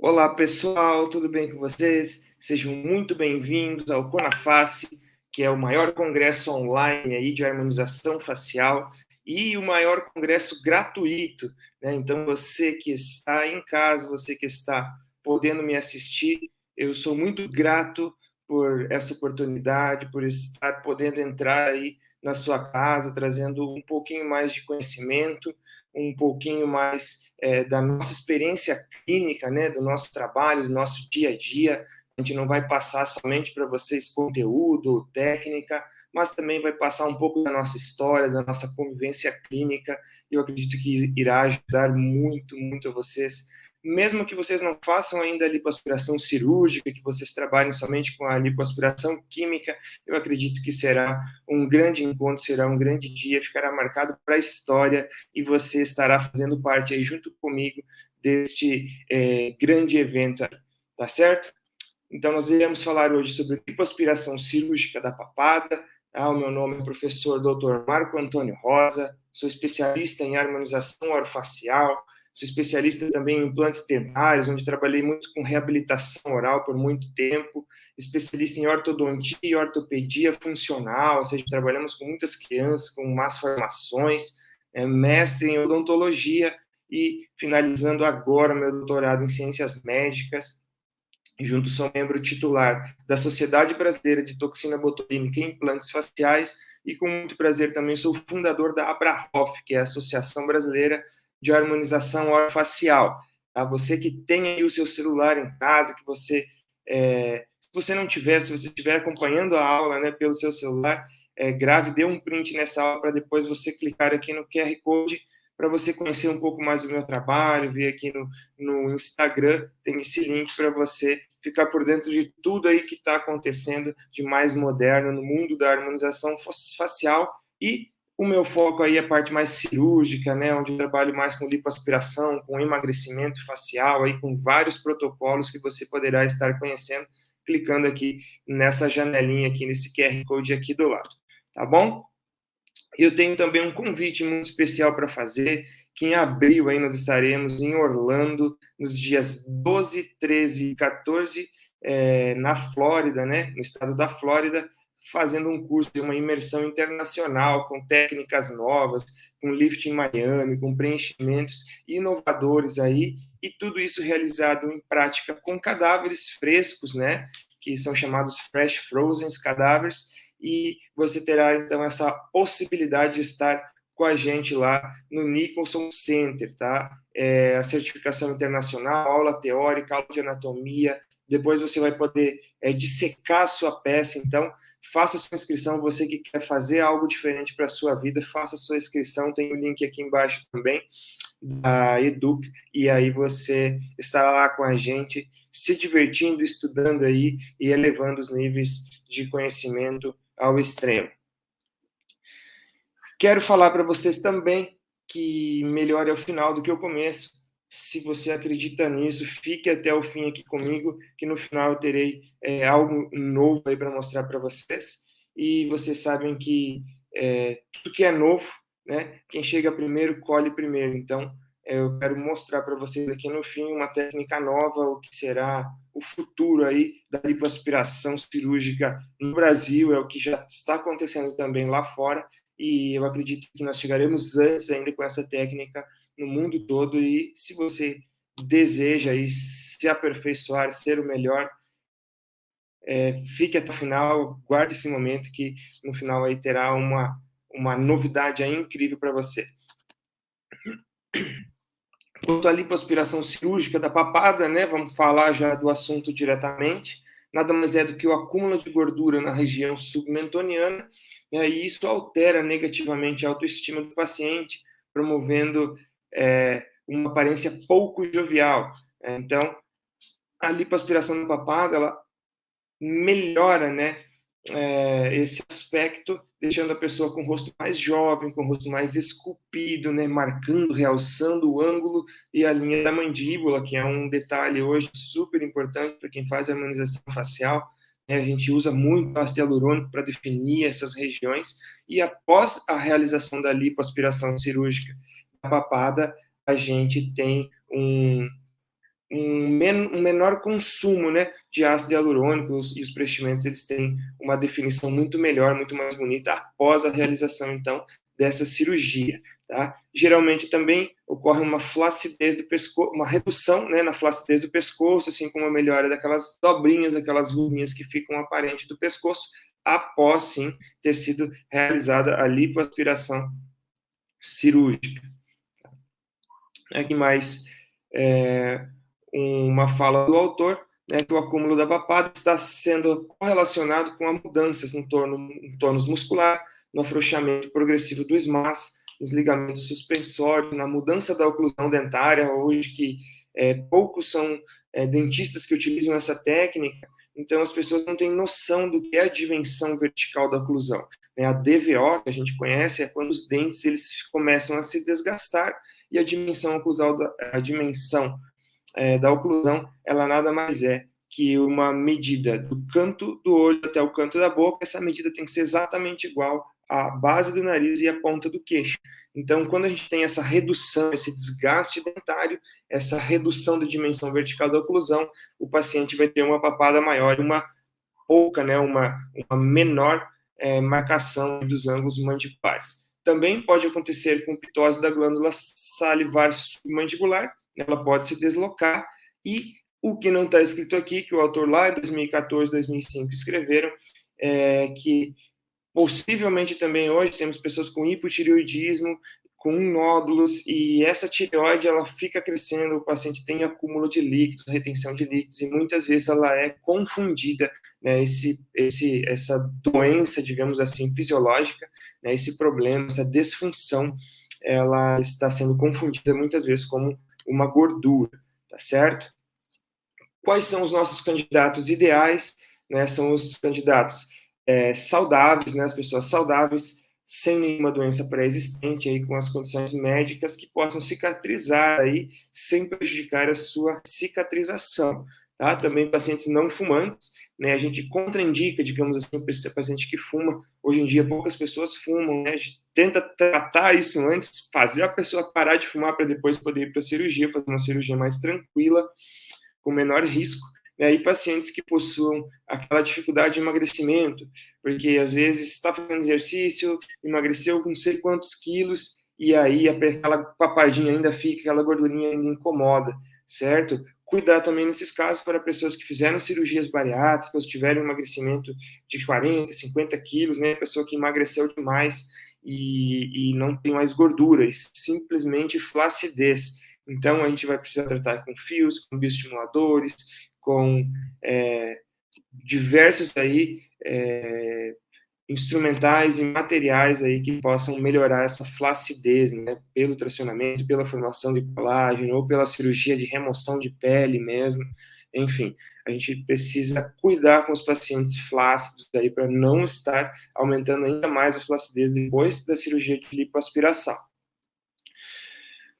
Olá pessoal, tudo bem com vocês? Sejam muito bem-vindos ao Conaface, que é o maior congresso online aí de harmonização facial e o maior congresso gratuito, né? Então você que está em casa, você que está podendo me assistir, eu sou muito grato por essa oportunidade, por estar podendo entrar aí na sua casa, trazendo um pouquinho mais de conhecimento, um pouquinho mais da nossa experiência clínica, né, do nosso trabalho, do nosso dia a dia. A gente não vai passar somente para vocês conteúdo, técnica, mas também vai passar um pouco da nossa história, da nossa convivência clínica. Eu acredito que irá ajudar muito, muito a vocês. Mesmo que vocês não façam ainda a lipoaspiração cirúrgica, que vocês trabalhem somente com a lipoaspiração química, eu acredito que será um grande encontro, será um grande dia, ficará marcado para a história e você estará fazendo parte aí junto comigo deste grande evento, tá certo? Então, nós iremos falar hoje sobre lipoaspiração cirúrgica da papada. O meu nome é professor Dr. Marco Antônio Rosa, sou especialista em harmonização orofacial, sou especialista também em implantes dentários, onde trabalhei muito com reabilitação oral por muito tempo, especialista em ortodontia e ortopedia funcional, ou seja, trabalhamos com muitas crianças com más formações, mestre em odontologia e finalizando agora meu doutorado em ciências médicas. Junto sou membro titular da Sociedade Brasileira de Toxina Botulínica e Implantes Faciais e com muito prazer também sou fundador da Abrahof, que é a Associação Brasileira de Harmonização Orofacial. Tá? Você que tem aí o seu celular em casa, que você, se você não tiver, se você estiver acompanhando a aula, né, pelo seu celular, grave, dê um print nessa aula para depois você clicar aqui no QR Code para você conhecer um pouco mais do meu trabalho, ver aqui no Instagram, tem esse link para você ficar por dentro de tudo aí que está acontecendo de mais moderno no mundo da harmonização facial. E o meu foco aí é a parte mais cirúrgica, né, onde eu trabalho mais com lipoaspiração, com emagrecimento facial, aí com vários protocolos que você poderá estar conhecendo clicando aqui nessa janelinha aqui, nesse QR Code aqui do lado, tá bom? Eu tenho também um convite muito especial para fazer, que em abril aí nós estaremos em Orlando, nos dias 12, 13 e 14, na Flórida, né, no estado da Flórida, fazendo um curso de uma imersão internacional, com técnicas novas, com lift em Miami, com preenchimentos inovadores aí, e tudo isso realizado em prática com cadáveres frescos, né, que são chamados fresh frozen cadáveres, e você terá então essa possibilidade de estar com a gente lá no Nicholson Center, tá? A certificação internacional, aula teórica, aula de anatomia, depois você vai poder dissecar a sua peça, então faça sua inscrição, você que quer fazer algo diferente para a sua vida, faça sua inscrição, tem o link aqui embaixo também, da Educ, e aí você estará lá com a gente, se divertindo, estudando aí e elevando os níveis de conhecimento ao extremo. Quero falar para vocês também que melhor é o final do que o começo. Se você acredita nisso, fique até o fim aqui comigo, que no final eu terei algo novo aí para mostrar para vocês. E vocês sabem que tudo que é novo, né? Quem chega primeiro, colhe primeiro. Então, eu quero mostrar para vocês aqui no fim uma técnica nova, o que será o futuro aí da lipoaspiração cirúrgica no Brasil, é o que já está acontecendo também lá fora, e eu acredito que nós chegaremos antes ainda com essa técnica no mundo todo, e se você deseja aí se aperfeiçoar, ser o melhor, fique até o final, guarde esse momento que no final aí terá uma novidade aí incrível para você. Quanto à lipoaspiração cirúrgica da papada, né, vamos falar já do assunto diretamente, nada mais é do que o acúmulo de gordura na região submentoniana, né, e isso altera negativamente a autoestima do paciente, promovendo uma aparência pouco jovial. Então, a lipoaspiração da papada, ela melhora, né, esse aspecto, deixando a pessoa com o rosto mais jovem, com o rosto mais esculpido, né, marcando, realçando o ângulo e a linha da mandíbula, que é um detalhe hoje super importante para quem faz harmonização facial. A gente usa muito ácido hialurônico para definir essas regiões, e após a realização da lipoaspiração cirúrgica da papada, a gente tem um menor consumo, né, de ácido hialurônico, e os preenchimentos eles têm uma definição muito melhor, muito mais bonita após a realização, então, dessa cirurgia. Tá? Geralmente também ocorre uma flacidez do pescoço, uma redução, né, na flacidez do pescoço, assim como a melhora daquelas dobrinhas, aquelas ruguinhas que ficam aparentes do pescoço, após, sim, ter sido realizada a lipoaspiração cirúrgica. Aqui mais uma fala do autor, né, que o acúmulo da papada está sendo correlacionado com mudanças no tônus muscular, no afrouxamento progressivo do SMAS, nos ligamentos suspensórios, na mudança da oclusão dentária, hoje que poucos são dentistas que utilizam essa técnica, então as pessoas não têm noção do que é a dimensão vertical da oclusão. A DVO, que a gente conhece, é quando os dentes eles começam a se desgastar e a dimensão oclusal, da oclusão, ela nada mais é que uma medida do canto do olho até o canto da boca. Essa medida tem que ser exatamente igual à base do nariz e à ponta do queixo. Então, quando a gente tem essa redução, esse desgaste dentário, essa redução da dimensão vertical da oclusão, o paciente vai ter uma papada maior, uma menor marcação dos ângulos mandibulares. Também pode acontecer com pitose da glândula salivar submandibular, ela pode se deslocar, e o que não está escrito aqui, que o autor lá em 2014, 2005 escreveram, que possivelmente também hoje temos pessoas com hipotireoidismo, com nódulos, e essa tireoide ela fica crescendo, o paciente tem acúmulo de líquidos, retenção de líquidos, e muitas vezes ela é confundida, né, essa doença, digamos assim, fisiológica, né, esse problema, essa disfunção, ela está sendo confundida muitas vezes como uma gordura, tá certo? Quais são os nossos candidatos ideais? Né, são os candidatos saudáveis, né, as pessoas saudáveis, sem nenhuma doença pré-existente, aí, com as condições médicas que possam cicatrizar aí, sem prejudicar a sua cicatrização. Tá? Também pacientes não fumantes, né, a gente contraindica, digamos assim, o paciente que fuma. Hoje em dia, poucas pessoas fumam, né? A gente tenta tratar isso antes, fazer a pessoa parar de fumar para depois poder ir para a cirurgia, fazer uma cirurgia mais tranquila, com menor risco. E pacientes que possuam aquela dificuldade de emagrecimento, porque às vezes está fazendo exercício, emagreceu com não sei quantos quilos, e aí aquela papadinha ainda fica, aquela gordurinha ainda incomoda, certo? Cuidar também nesses casos para pessoas que fizeram cirurgias bariátricas, tiveram um emagrecimento de 40, 50 quilos, né? Pessoa que emagreceu demais e não tem mais gordura, e simplesmente flacidez. Então, a gente vai precisar tratar com fios, com bioestimuladores, com diversos aí, instrumentais e materiais aí que possam melhorar essa flacidez, né, pelo tracionamento, pela formação de colágeno, ou pela cirurgia de remoção de pele mesmo. Enfim, a gente precisa cuidar com os pacientes flácidos aí para não estar aumentando ainda mais a flacidez depois da cirurgia de lipoaspiração.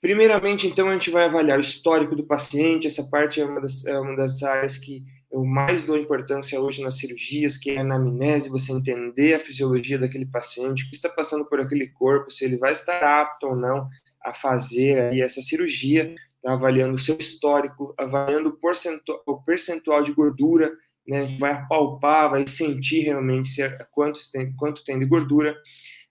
Primeiramente, então, a gente vai avaliar o histórico do paciente. Essa parte é uma das áreas que eu mais dou importância hoje nas cirurgias, que é a anamnese, você entender a fisiologia daquele paciente, o que está passando por aquele corpo, se ele vai estar apto ou não a fazer aí essa cirurgia, tá? Avaliando o seu histórico, avaliando o percentual de gordura, né? A gente vai apalpar, vai sentir realmente quanto tem de gordura.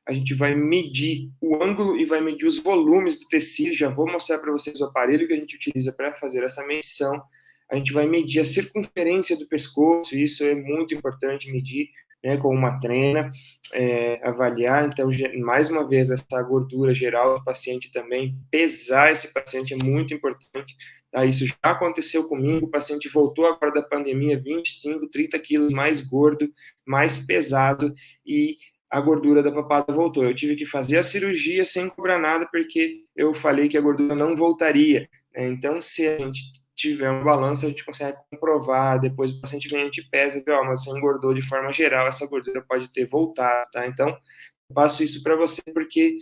A gente vai medir o ângulo e vai medir os volumes do tecido. Já vou mostrar para vocês o aparelho que a gente utiliza para fazer essa medição. A gente vai medir a circunferência do pescoço, isso é muito importante medir, né, com uma trena, avaliar, então, mais uma vez, essa gordura geral do paciente também, pesar esse paciente é muito importante, tá? Isso já aconteceu comigo, o paciente voltou agora da pandemia 25, 30 quilos mais gordo, mais pesado, e a gordura da papada voltou. Eu tive que fazer a cirurgia sem cobrar nada, porque eu falei que a gordura não voltaria, né? Então, se a gente tiver uma balança, a gente consegue comprovar, depois o paciente vem, a gente pesa e vê, mas você engordou de forma geral, essa gordura pode ter voltado, tá? Então, eu passo isso para você porque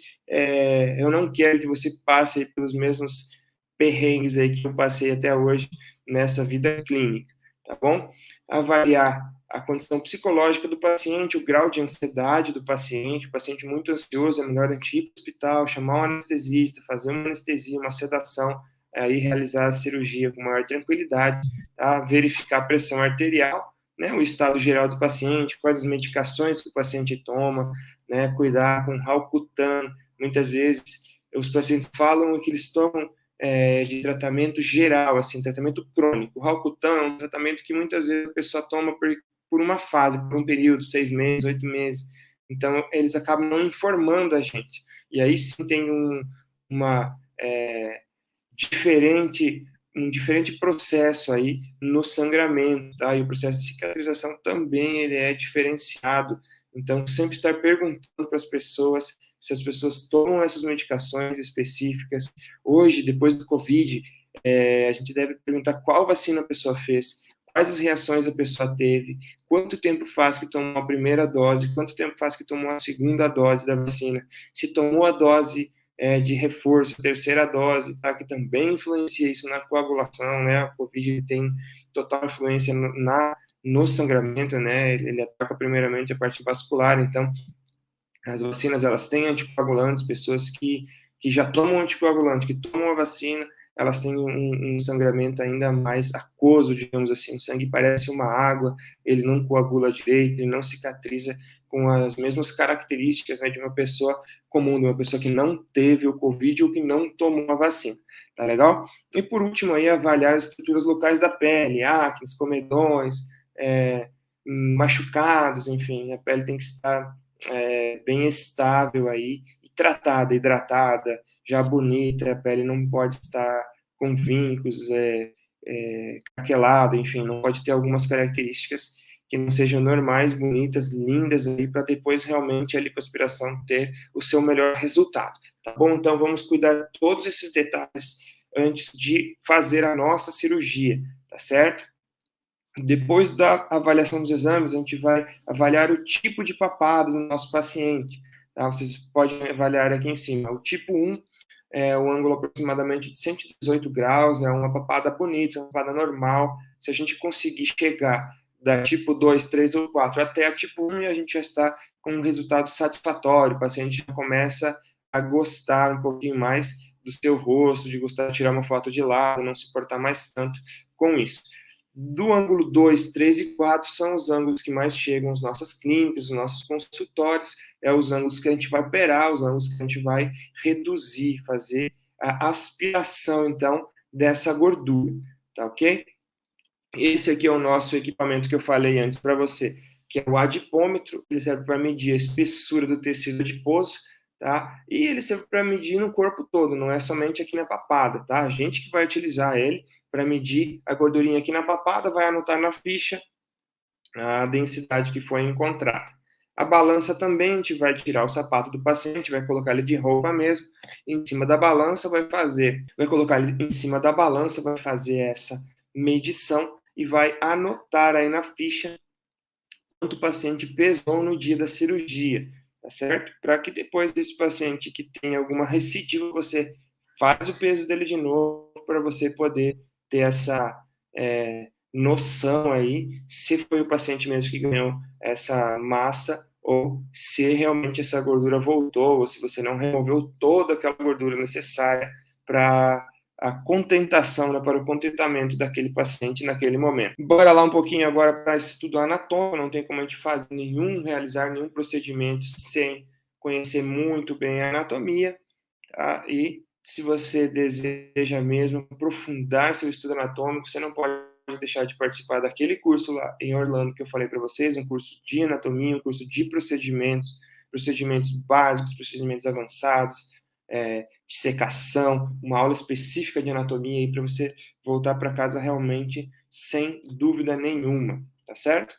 eu não quero que você passe pelos mesmos perrengues aí que eu passei até hoje nessa vida clínica, tá bom? Avaliar a condição psicológica do paciente, o grau de ansiedade do paciente, o paciente muito ansioso, é melhor a gente ir para o hospital, chamar um anestesista, fazer uma anestesia, uma sedação, aí realizar a cirurgia com maior tranquilidade, tá? Verificar a pressão arterial, né, o estado geral do paciente, quais as medicações que o paciente toma, né, cuidar com Roacutan. Muitas vezes os pacientes falam que eles tomam de tratamento geral, assim, tratamento crônico. O Roacutan é um tratamento que muitas vezes a pessoa toma por uma fase, por um período, 6 meses, 8 meses. Então, eles acabam não informando a gente. E aí sim tem uma um diferente processo aí no sangramento, tá? E o processo de cicatrização também ele é diferenciado. Então, sempre estar perguntando para as pessoas se as pessoas tomam essas medicações específicas. Hoje, depois do Covid, a gente deve perguntar qual vacina a pessoa fez, quais as reações a pessoa teve, quanto tempo faz que tomou a primeira dose, quanto tempo faz que tomou a segunda dose da vacina, se tomou a dose de reforço, terceira dose, tá? Que também influencia isso na coagulação, né? A COVID tem total influência no sangramento, né? Ele ataca primeiramente a parte vascular, então as vacinas, elas têm anticoagulantes, pessoas que já tomam anticoagulante, que tomam a vacina, elas têm um sangramento ainda mais aquoso, digamos assim, o sangue parece uma água, ele não coagula direito, ele não cicatriza com as mesmas características, né, de uma pessoa comum, de uma pessoa que não teve o Covid ou que não tomou a vacina, tá legal? E por último aí, avaliar as estruturas locais da pele, acnes, comedões, machucados, enfim, a pele tem que estar bem estável aí, e tratada, hidratada, já bonita, a pele não pode estar com vincos, craquelada, enfim, não pode ter algumas características que não sejam normais, bonitas, lindas aí, para depois realmente a lipoaspiração ter o seu melhor resultado, tá bom? Então vamos cuidar de todos esses detalhes antes de fazer a nossa cirurgia, tá certo? Depois da avaliação dos exames, a gente vai avaliar o tipo de papado do nosso paciente. Tá? Vocês podem avaliar aqui em cima. O tipo 1 é o ângulo aproximadamente de 118 graus, é uma papada bonita, uma papada normal. Se a gente conseguir chegar da tipo 2, 3 ou 4 até a tipo 1, a gente já está com um resultado satisfatório. O paciente já começa a gostar um pouquinho mais do seu rosto, de gostar de tirar uma foto de lado, não se importar mais tanto com isso. Do ângulo 2, 3 e 4 são os ângulos que mais chegam às nossas clínicas, os nossos consultórios, os ângulos que a gente vai operar, os ângulos que a gente vai reduzir, fazer a aspiração, então, dessa gordura, tá ok? Esse aqui é o nosso equipamento que eu falei antes para você, que é o adipômetro, ele serve para medir a espessura do tecido adiposo, tá? E ele serve para medir no corpo todo, não é somente aqui na papada, tá? A gente que vai utilizar ele para medir a gordurinha aqui na papada, vai anotar na ficha a densidade que foi encontrada. A balança também, a gente vai tirar o sapato do paciente, vai colocar ele de roupa mesmo, em cima da balança vai colocar ele em cima da balança, vai fazer essa medição e vai anotar aí na ficha quanto o paciente pesou no dia da cirurgia, tá certo? Para que depois desse paciente que tem alguma recidiva, você faz o peso dele de novo para você poder ter essa noção aí se foi o paciente mesmo que ganhou essa massa ou se realmente essa gordura voltou ou se você não removeu toda aquela gordura necessária para a contentação, né, para o contentamento daquele paciente naquele momento. Bora lá um pouquinho agora para estudo anatômico, não tem como a gente realizar nenhum procedimento sem conhecer muito bem a anatomia, tá? E se você deseja mesmo aprofundar seu estudo anatômico, você não pode deixar de participar daquele curso lá em Orlando que eu falei para vocês, um curso de anatomia, um curso de procedimentos básicos, procedimentos avançados, dissecação, uma aula específica de anatomia aí para você voltar para casa realmente sem dúvida nenhuma, tá certo?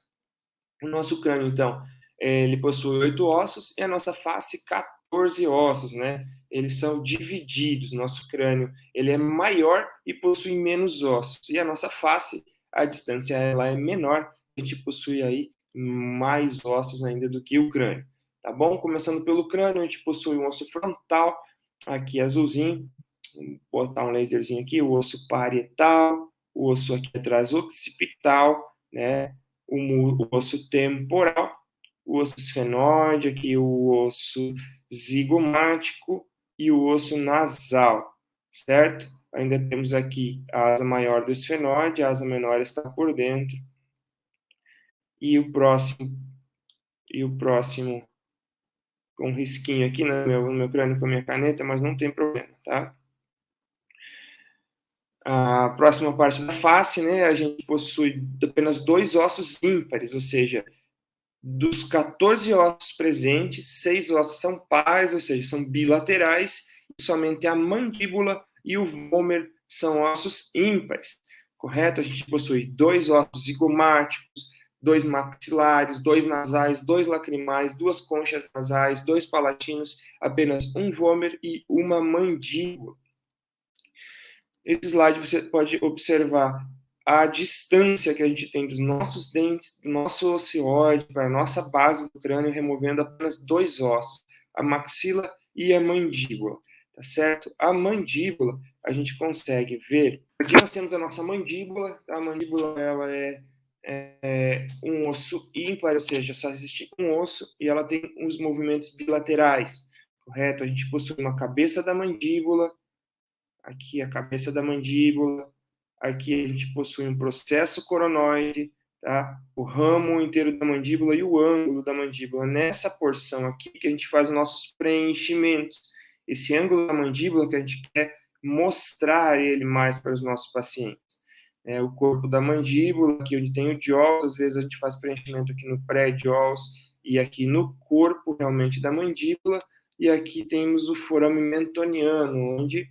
O nosso crânio, então, ele possui 8 ossos e a nossa face 14 ossos, né? Eles são divididos, nosso crânio, ele é maior e possui menos ossos. E a nossa face, a distância ela é menor, a gente possui aí mais ossos ainda do que o crânio, tá bom? Começando pelo crânio, a gente possui um osso frontal, aqui azulzinho, vou botar um laserzinho aqui, o osso parietal, o osso aqui atrás occipital, né? O osso temporal, o osso esfenoide, aqui o osso zigomático e o osso nasal, certo? Ainda temos aqui a asa maior do esfenóide, a asa menor está por dentro. E o próximo com um risquinho aqui no meu crânio com a minha caneta, mas não tem problema, tá? A próxima parte da face, né, a gente possui apenas 2 ossos ímpares, ou seja, dos 14 ossos presentes, 6 ossos são pares, ou seja, são bilaterais, e somente a mandíbula e o vômer são ossos ímpares, correto? A gente possui 2 ossos zigomáticos, 2 maxilares, 2 nasais, 2 lacrimais, 2 conchas nasais, 2 palatinos, apenas um vômer e uma mandíbula. Esse slide você pode observar a distância que a gente tem dos nossos dentes, do nosso ocioide para a nossa base do crânio, removendo apenas 2 ossos, a maxila e a mandíbula, tá certo? A mandíbula, a gente consegue ver, aqui nós temos a nossa mandíbula, a mandíbula ela é um osso ímpar, ou seja, só existe um osso e ela tem os movimentos bilaterais, correto? A gente possui uma cabeça da mandíbula, aqui a cabeça da mandíbula, aqui a gente possui um processo coronoide, tá? O ramo inteiro da mandíbula e o ângulo da mandíbula. Nessa porção aqui que a gente faz os nossos preenchimentos. Esse ângulo da mandíbula que a gente quer mostrar ele mais para os nossos pacientes. O corpo da mandíbula, aqui onde tem o jaws, às vezes a gente faz preenchimento aqui no pré-jaws e aqui no corpo realmente da mandíbula, e aqui temos o forame mentoniano, onde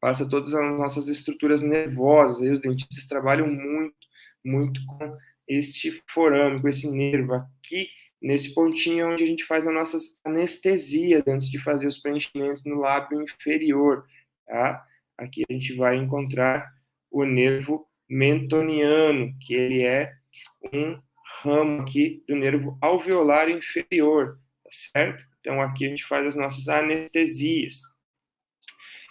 passa todas as nossas estruturas nervosas. Aí os dentistas trabalham muito, muito com este forame, com esse nervo aqui, nesse pontinho onde a gente faz as nossas anestesias antes de fazer os preenchimentos no lábio inferior, tá? Aqui a gente vai encontrar o nervo mentoniano, que ele é um ramo aqui do nervo alveolar inferior, tá certo? Então aqui a gente faz as nossas anestesias.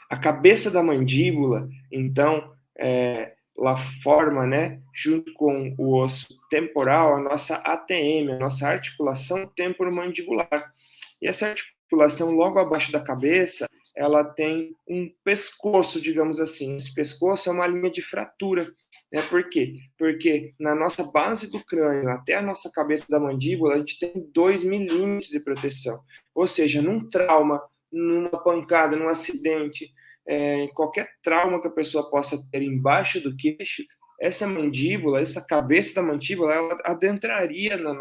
A cabeça da mandíbula, então, ela forma, né, junto com o osso temporal, a nossa ATM, a nossa articulação temporomandibular. E essa articulação logo abaixo da cabeça, ela tem um pescoço, digamos assim. Esse pescoço é uma linha de fratura. Né? Por quê? Porque na nossa base do crânio até a nossa cabeça da mandíbula, a gente tem 2 milímetros de proteção. Ou seja, num trauma, numa pancada, num acidente, qualquer trauma que a pessoa possa ter embaixo do queixo, essa mandíbula, essa cabeça da mandíbula, ela adentraria na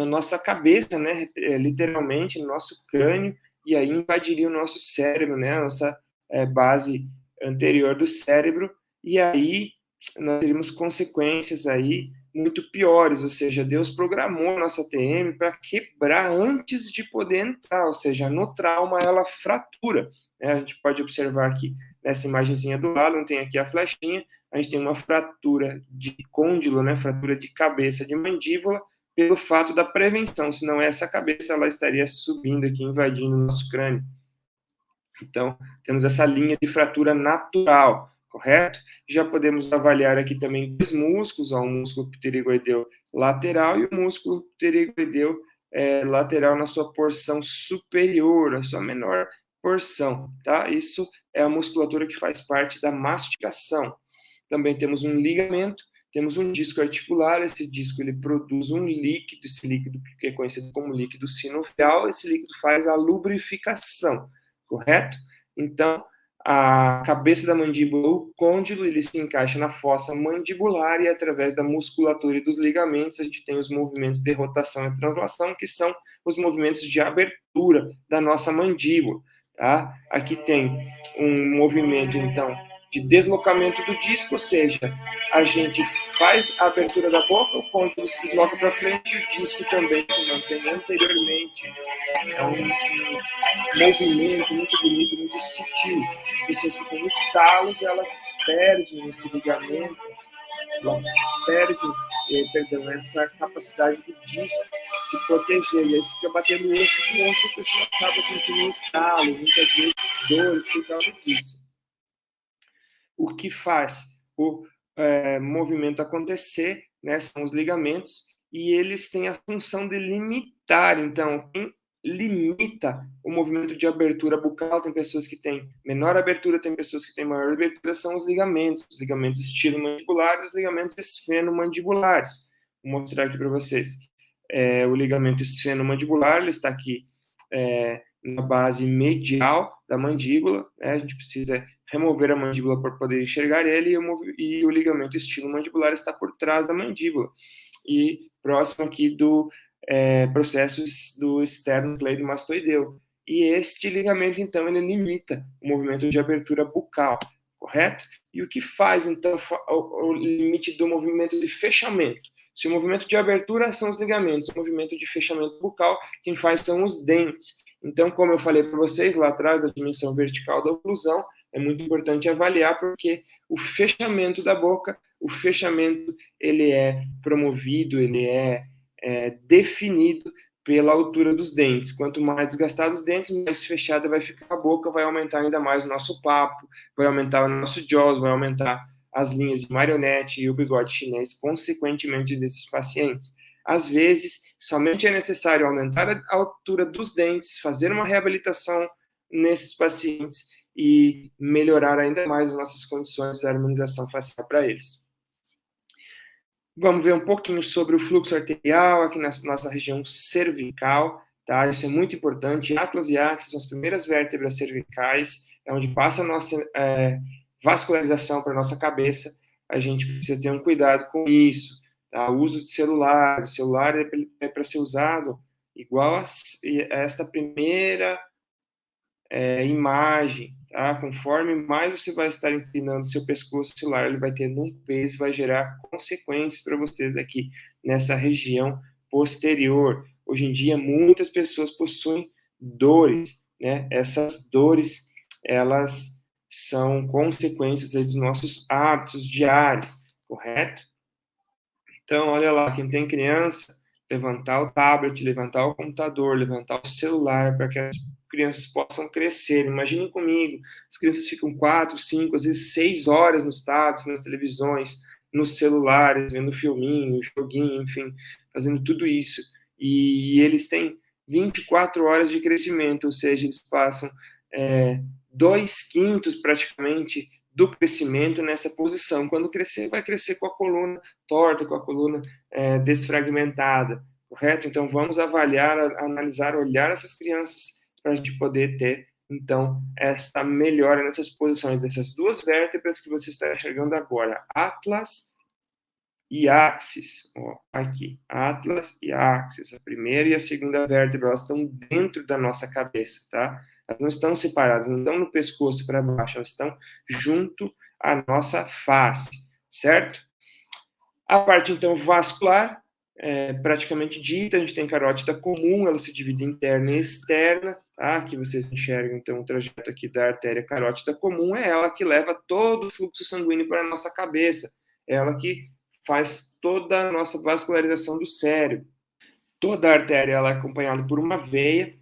nossa cabeça, né, literalmente, no nosso crânio, e aí invadiria o nosso cérebro, né, a nossa base anterior do cérebro, e aí nós teríamos consequências aí muito piores, ou seja, Deus programou a nossa TM para quebrar antes de poder entrar, ou seja, no trauma ela fratura. Né? A gente pode observar aqui nessa imagenzinha do lado, não tem aqui a flechinha, a gente tem uma fratura de côndilo, né, fratura de cabeça de mandíbula, pelo fato da prevenção, senão essa cabeça ela estaria subindo aqui, invadindo o nosso crânio. Então, temos essa linha de fratura natural, correto? Já podemos avaliar aqui também 2 músculos, o músculo pterigoideu lateral e o músculo pterigoideu lateral na sua porção superior, a sua menor porção, tá? Isso é a musculatura que faz parte da mastigação. Também temos um ligamento, temos um disco articular, esse disco ele produz um líquido, esse líquido que é conhecido como líquido sinovial, esse líquido faz a lubrificação, correto? Então, a cabeça da mandíbula, o côndilo, ele se encaixa na fossa mandibular e através da musculatura e dos ligamentos a gente tem os movimentos de rotação e translação, que são os movimentos de abertura da nossa mandíbula, tá? Aqui tem um movimento, então, de deslocamento do disco, ou seja, a gente faz a abertura da boca, o côndilo se desloca para frente e o disco também se mantém anteriormente. É um movimento muito bonito, muito sutil. As pessoas que têm estalos, elas perdem esse ligamento, elas perdem essa capacidade do disco de proteger. E aí fica batendo osso com osso, a pessoa acaba sentindo um estalo, muitas vezes dores por causa disso. O que faz o movimento acontecer, né, são os ligamentos, e eles têm a função de limitar. Então, quem limita o movimento de abertura bucal. Tem pessoas que têm menor abertura, tem pessoas que têm maior abertura, são os ligamentos estilomandibular e os ligamentos esfenomandibulares. Vou mostrar aqui para vocês. O ligamento esfenomandibular, ele está aqui na base medial da mandíbula, né? A gente precisa remover a mandíbula para poder enxergar ele, e o ligamento estilomandibular está por trás da mandíbula, e próximo aqui do processos do esternocleidomastoideu. E este ligamento, então, ele limita o movimento de abertura bucal, correto? E o que faz, então, o limite do movimento de fechamento? Se o movimento de abertura são os ligamentos, o movimento de fechamento bucal, quem faz são os dentes. Então, como eu falei para vocês lá atrás, da dimensão vertical da oclusão, é muito importante avaliar, porque o fechamento da boca, o fechamento, ele é promovido, ele é definido pela altura dos dentes. Quanto mais desgastados os dentes, mais fechada vai ficar a boca, vai aumentar ainda mais o nosso papo, vai aumentar o nosso jaws, vai aumentar as linhas de marionete e o bigode chinês, consequentemente, desses pacientes. Às vezes, somente é necessário aumentar a altura dos dentes, fazer uma reabilitação nesses pacientes e melhorar ainda mais as nossas condições de harmonização facial para eles. Vamos ver um pouquinho sobre o fluxo arterial aqui na nossa região cervical, tá? Isso é muito importante. Atlas e axis são as primeiras vértebras cervicais, é onde passa a nossa vascularização para a nossa cabeça. A gente precisa ter um cuidado com isso, tá? O uso de celular, o celular é para ser usado igual a esta primeira imagem, tá? Conforme mais você vai estar inclinando seu pescoço celular, ele vai tendo um peso, vai gerar consequências para vocês aqui nessa região posterior. Hoje em dia, muitas pessoas possuem dores, né? Essas dores, elas são consequências aí dos nossos hábitos diários, correto? Então, olha lá, quem tem criança, levantar o tablet, levantar o computador, levantar o celular, para que as crianças possam crescer. Imaginem comigo, as crianças ficam 4, 5, às vezes 6 horas nos tablets, nas televisões, nos celulares, vendo filminho, joguinho, enfim, fazendo tudo isso. E eles têm 24 horas de crescimento, ou seja, eles passam 2/5 praticamente do crescimento nessa posição. Quando crescer, vai crescer com a coluna torta, com a coluna desfragmentada, correto? Então, vamos avaliar, analisar, olhar essas crianças para a gente poder ter, então, esta melhora nessas posições, dessas duas vértebras que você está enxergando agora, atlas e axis. Ó, aqui, atlas e axis, a primeira e a segunda vértebra, elas estão dentro da nossa cabeça, tá? Elas não estão separadas, não estão no pescoço para baixo, elas estão junto à nossa face, certo? A parte, então, vascular, praticamente dita, a gente tem carótida comum, ela se divide em interna e externa, tá? Aqui vocês enxergam, então, o trajeto aqui da artéria carótida comum, é ela que leva todo o fluxo sanguíneo para a nossa cabeça, é ela que faz toda a nossa vascularização do cérebro. Toda a artéria ela é acompanhada por uma veia,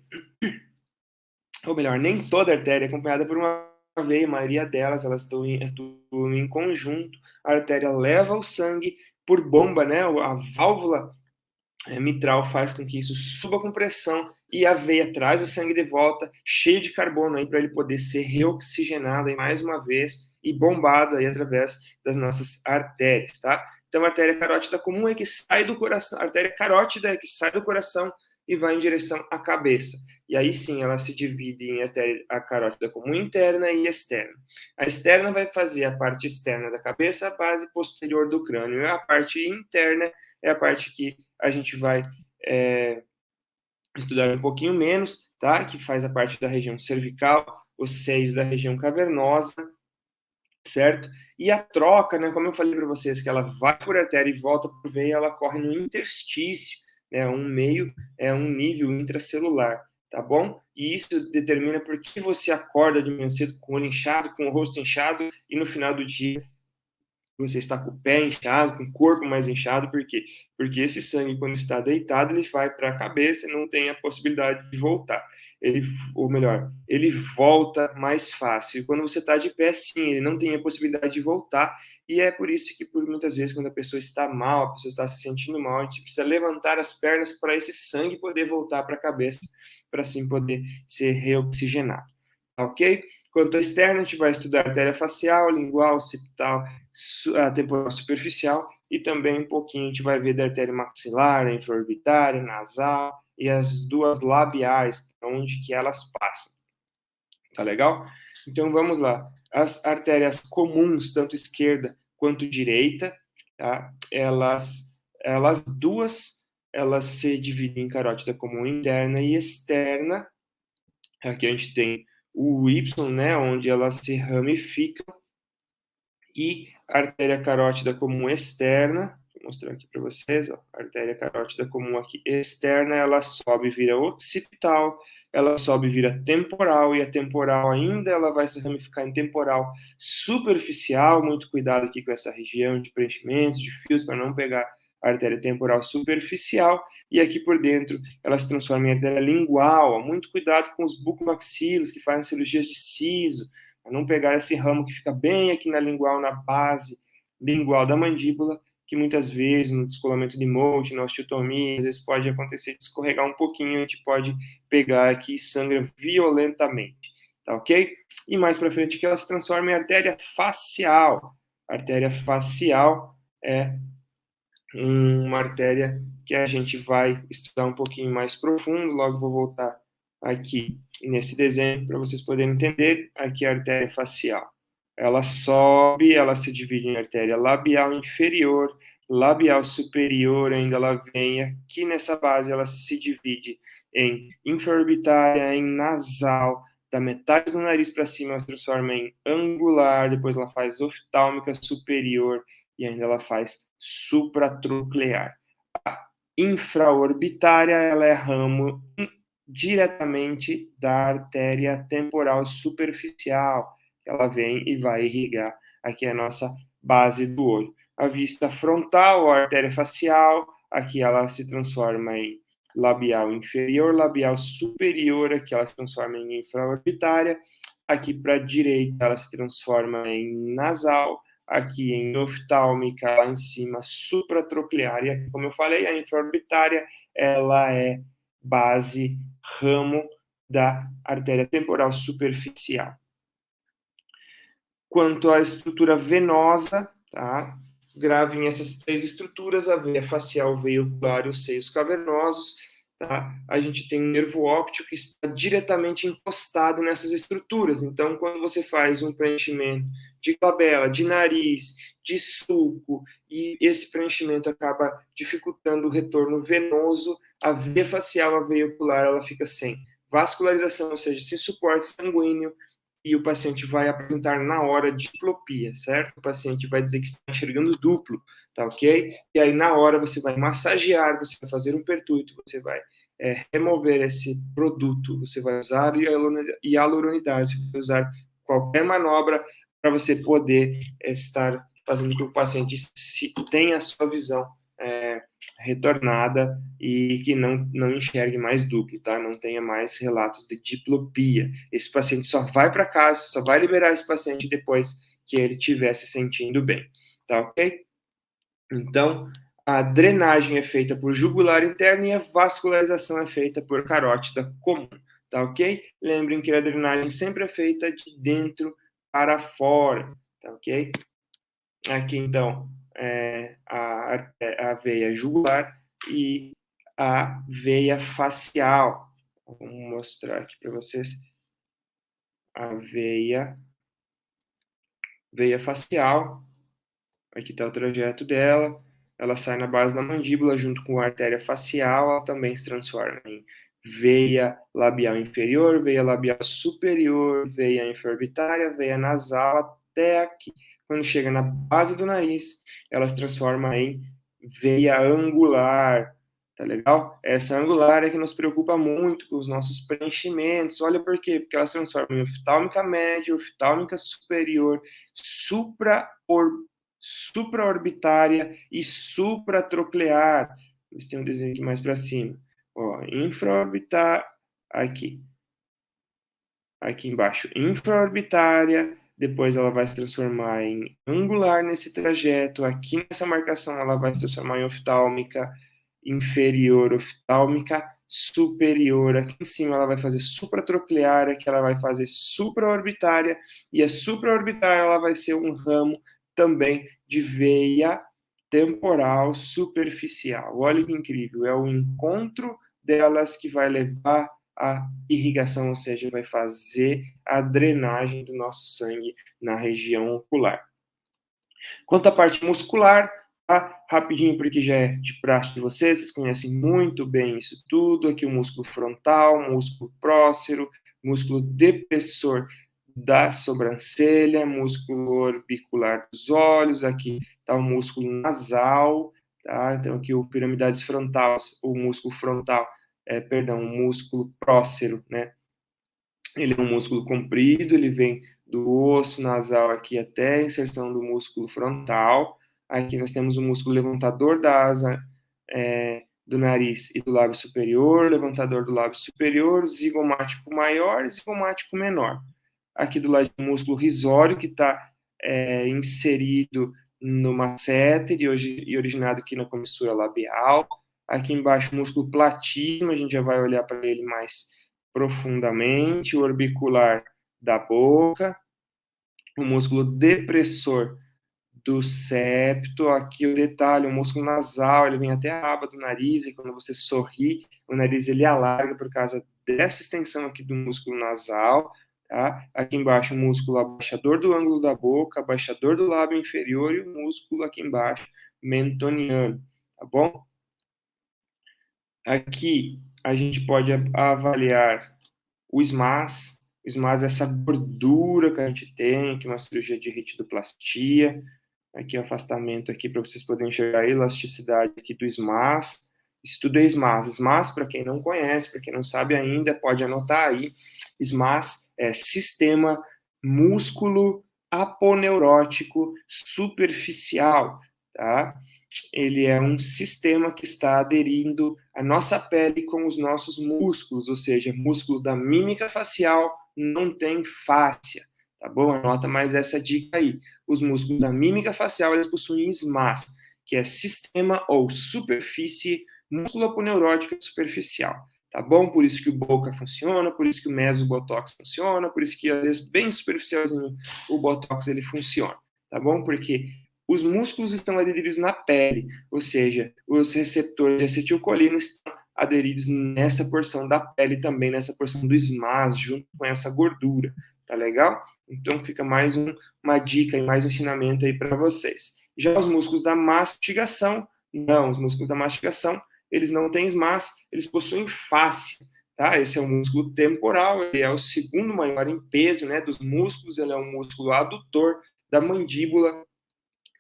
ou melhor, nem toda a artéria é acompanhada por uma veia, a maioria delas elas estão em conjunto. A artéria leva o sangue por bomba, né? A válvula mitral faz com que isso suba com pressão e a veia traz o sangue de volta, cheio de carbono aí para ele poder ser reoxigenado aí mais uma vez e bombado aí através das nossas artérias, tá? Então, a artéria carótida comum é que sai do coração, a artéria carótida é que sai do coração e vai em direção à cabeça. E aí sim, ela se divide em a carótida comum interna e externa. A externa vai fazer a parte externa da cabeça, a base posterior do crânio. E a parte interna é a parte que a gente vai estudar um pouquinho menos, tá? Que faz a parte da região cervical, os seios da região cavernosa, certo? E a troca, né, como eu falei para vocês, que ela vai por artéria e volta por veia, ela corre no interstício, né, um nível intracelular, tá bom? E isso determina por que você acorda de manhã cedo com o olho inchado, com o rosto inchado, e no final do dia você está com o pé inchado, com o corpo mais inchado, por quê? Porque esse sangue, quando está deitado, ele vai para a cabeça e não tem a possibilidade de voltar. Ou melhor, ele volta mais fácil. E quando você está de pé, sim, ele não tem a possibilidade de voltar. E é por isso que, por muitas vezes, quando a pessoa está mal, a pessoa está se sentindo mal, a gente precisa levantar as pernas para esse sangue poder voltar para a cabeça, para assim poder ser reoxigenado. Ok? Quanto à externa, a gente vai estudar artéria facial, lingual, occipital, a temporal superficial e também um pouquinho a gente vai ver da artéria maxilar, infraorbitária, nasal e as duas labiais, onde que elas passam. Tá legal? Então vamos lá. As artérias comuns, tanto esquerda quanto direita, tá? Elas duas, elas se dividem em carótida comum interna e externa. Aqui a gente tem o Y, né, onde elas se ramificam, e a artéria carótida comum externa, vou mostrar aqui para vocês, ó, a artéria carótida comum aqui externa, ela sobe e vira occipital, ela sobe e vira temporal, e a temporal ainda ela vai se ramificar em temporal superficial, muito cuidado aqui com essa região de preenchimentos, de fios, para não pegar a artéria temporal superficial, e aqui por dentro ela se transforma em artéria lingual, muito cuidado com os bucomaxilos que fazem cirurgias de siso, para não pegar esse ramo que fica bem aqui na lingual, na base lingual da mandíbula, que muitas vezes no descolamento de Mold, na osteotomia, às vezes pode acontecer de escorregar um pouquinho, a gente pode pegar aqui e sangra violentamente, tá ok? E mais para frente que ela se transforma em artéria facial. A artéria facial é uma artéria que a gente vai estudar um pouquinho mais profundo, logo vou voltar aqui nesse desenho para vocês poderem entender. Aqui a artéria facial. Ela sobe, ela se divide em artéria labial inferior, labial superior, ainda ela vem aqui nessa base, ela se divide em infraorbitária, em nasal, da metade do nariz para cima ela se transforma em angular, depois ela faz oftálmica superior e ainda ela faz supratroclear. A infraorbitária, ela é ramo diretamente da artéria temporal superficial. Ela vem e vai irrigar aqui a nossa base do olho. A vista frontal, a artéria facial, aqui ela se transforma em labial inferior, labial superior, aqui ela se transforma em infraorbitária. Aqui para a direita ela se transforma em nasal, aqui em oftálmica, lá em cima, supratroclear. E aqui, como eu falei, a infraorbitária, ela é base, ramo da artéria temporal superficial. Quanto à estrutura venosa, tá? Gravem essas três estruturas, a veia facial, veia ocular e os seios cavernosos. Tá? A gente tem um nervo óptico que está diretamente encostado nessas estruturas. Então, quando você faz um preenchimento de glabela, de nariz, de sulco, e esse preenchimento acaba dificultando o retorno venoso, a veia facial, a veia ocular, ela fica sem vascularização, ou seja, sem suporte sanguíneo, e o paciente vai apresentar na hora diplopia, certo? O paciente vai dizer que está enxergando duplo, tá ok? E aí na hora você vai massagear, você vai fazer um pertuito, você vai remover esse produto, você vai usar hialuronidase, você vai usar qualquer manobra para você poder estar fazendo com que o paciente tenha a sua visão retornada e que não enxergue mais duplo, tá? Não tenha mais relatos de diplopia. Esse paciente só vai para casa, só vai liberar esse paciente depois que ele estiver se sentindo bem, tá ok? Então, a drenagem é feita por jugular interno e a vascularização é feita por carótida comum, tá ok? Lembrem que a drenagem sempre é feita de dentro para fora, tá ok? Aqui, então, a veia jugular e a veia facial. Vou mostrar aqui para vocês a veia facial. Aqui está o trajeto dela. Ela sai na base da mandíbula junto com a artéria facial. Ela também se transforma em veia labial inferior, veia labial superior, veia infraorbitária, veia nasal até aqui. Quando chega na base do nariz, ela se transforma em veia angular, tá legal? Essa angular é que nos preocupa muito com os nossos preenchimentos. Olha por quê? Porque ela se transforma em oftálmica média, oftálmica superior, supraorbitária e supratroclear. Tem um desenho aqui mais para cima. Ó, infraorbitária, aqui embaixo, infraorbitária, depois ela vai se transformar em angular nesse trajeto, aqui nessa marcação ela vai se transformar em oftálmica inferior, oftálmica superior, aqui em cima ela vai fazer supratroclear, aqui ela vai fazer supraorbitária, e a supraorbitária ela vai ser um ramo também de veia temporal superficial. Olha que incrível, é o encontro delas que vai levar a irrigação, ou seja, vai fazer a drenagem do nosso sangue na região ocular. Quanto à parte muscular, tá? Rapidinho, porque já é de praxe de vocês conhecem muito bem isso tudo. Aqui o músculo frontal, músculo prócero, músculo depressor da sobrancelha, músculo orbicular dos olhos, aqui está o músculo nasal, tá? Então aqui o piramidades frontal, o músculo frontal, o músculo prócero, né? Ele é um músculo comprido, ele vem do osso nasal aqui até a inserção do músculo frontal. Aqui nós temos o músculo levantador da asa do nariz e do lábio superior, levantador do lábio superior, zigomático maior e zigomático menor. Aqui do lado do músculo risório, que está inserido no masseter e originado aqui na comissura labial. Aqui embaixo o músculo platíssimo, a gente já vai olhar para ele mais profundamente, o orbicular da boca, o músculo depressor do septo, aqui o detalhe, o músculo nasal, ele vem até a aba do nariz, e quando você sorri, o nariz ele alarga por causa dessa extensão aqui do músculo nasal, tá? Aqui embaixo o músculo abaixador do ângulo da boca, abaixador do lábio inferior e o músculo aqui embaixo, mentoniano, tá bom? Aqui a gente pode avaliar o SMAS. O SMAS é essa gordura que a gente tem, aqui uma cirurgia de ritidoplastia. Aqui o afastamento aqui para vocês poderem enxergar a elasticidade aqui do SMAS. Isso tudo é SMAS. SMAS, para quem não conhece, para quem não sabe ainda, pode anotar aí. SMAS é Sistema Músculo Aponeurótico Superficial, tá? Ele é um sistema que está aderindo à nossa pele com os nossos músculos, ou seja, músculo da mímica facial não tem fáscia, tá bom? Anota mais essa dica aí. Os músculos da mímica facial, eles possuem SMAS, que é sistema ou superfície músculo-aponeurótica superficial, tá bom? Por isso que o Boca funciona, por isso que o Mesobotox funciona, por isso que, às vezes, bem superficialzinho, o Botox, ele funciona, tá bom? Porque os músculos estão aderidos na pele, ou seja, os receptores de acetilcolina estão aderidos nessa porção da pele também, nessa porção do SMAS, junto com essa gordura, tá legal? Então fica mais uma dica e mais um ensinamento aí para vocês. Já os músculos da mastigação, não, os músculos da mastigação, eles não têm SMAS, eles possuem fáscia, tá? Esse é o músculo temporal, ele é o segundo maior em peso, né, dos músculos, ele é um músculo adutor da mandíbula,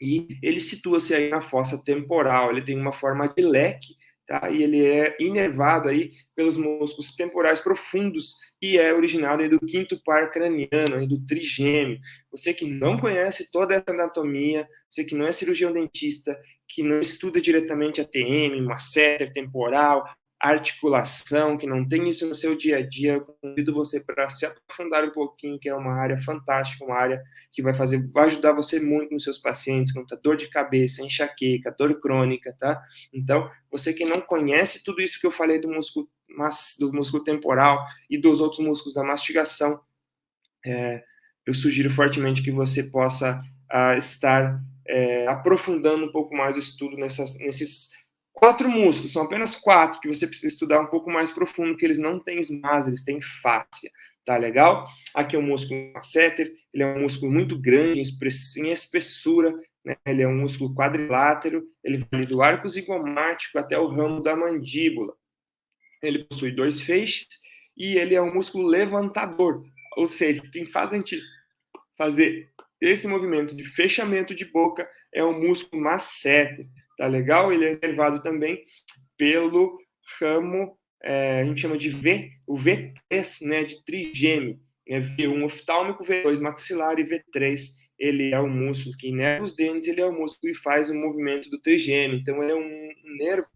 e ele situa-se aí na fossa temporal, ele tem uma forma de leque, tá? E ele é inervado aí pelos músculos temporais profundos, e é originado aí do quinto par craniano, aí do trigêmeo. Você que não conhece toda essa anatomia, você que não é cirurgião dentista, que não estuda diretamente a TM, masseter temporal, articulação, que não tem isso no seu dia a dia, eu convido você para se aprofundar um pouquinho, que é uma área fantástica, uma área que vai ajudar você muito nos seus pacientes, com dor de cabeça, enxaqueca, dor crônica, tá? Então, você que não conhece tudo isso que eu falei do músculo temporal e dos outros músculos da mastigação, eu sugiro fortemente que você possa estar aprofundando um pouco mais o estudo nesses 4 músculos, são apenas 4 que você precisa estudar um pouco mais profundo, que eles não têm SMAS, eles têm fáscia, tá legal? Aqui é o músculo masseter, ele é um músculo muito grande, em espessura, né? Ele é um músculo quadrilátero, ele vai do arco zigomático até o ramo da mandíbula. Ele possui 2 feixes e ele é um músculo levantador, ou seja, quem faz a gente fazer esse movimento de fechamento de boca é o músculo masseter, tá legal? Ele é inervado também pelo ramo, a gente chama de o V3, né, de trigêmeo. V1 oftálmico, V2 maxilar e V3 ele é o músculo que inerva os dentes, ele é o músculo que faz o movimento do trigêmeo. Então, ele é um nervo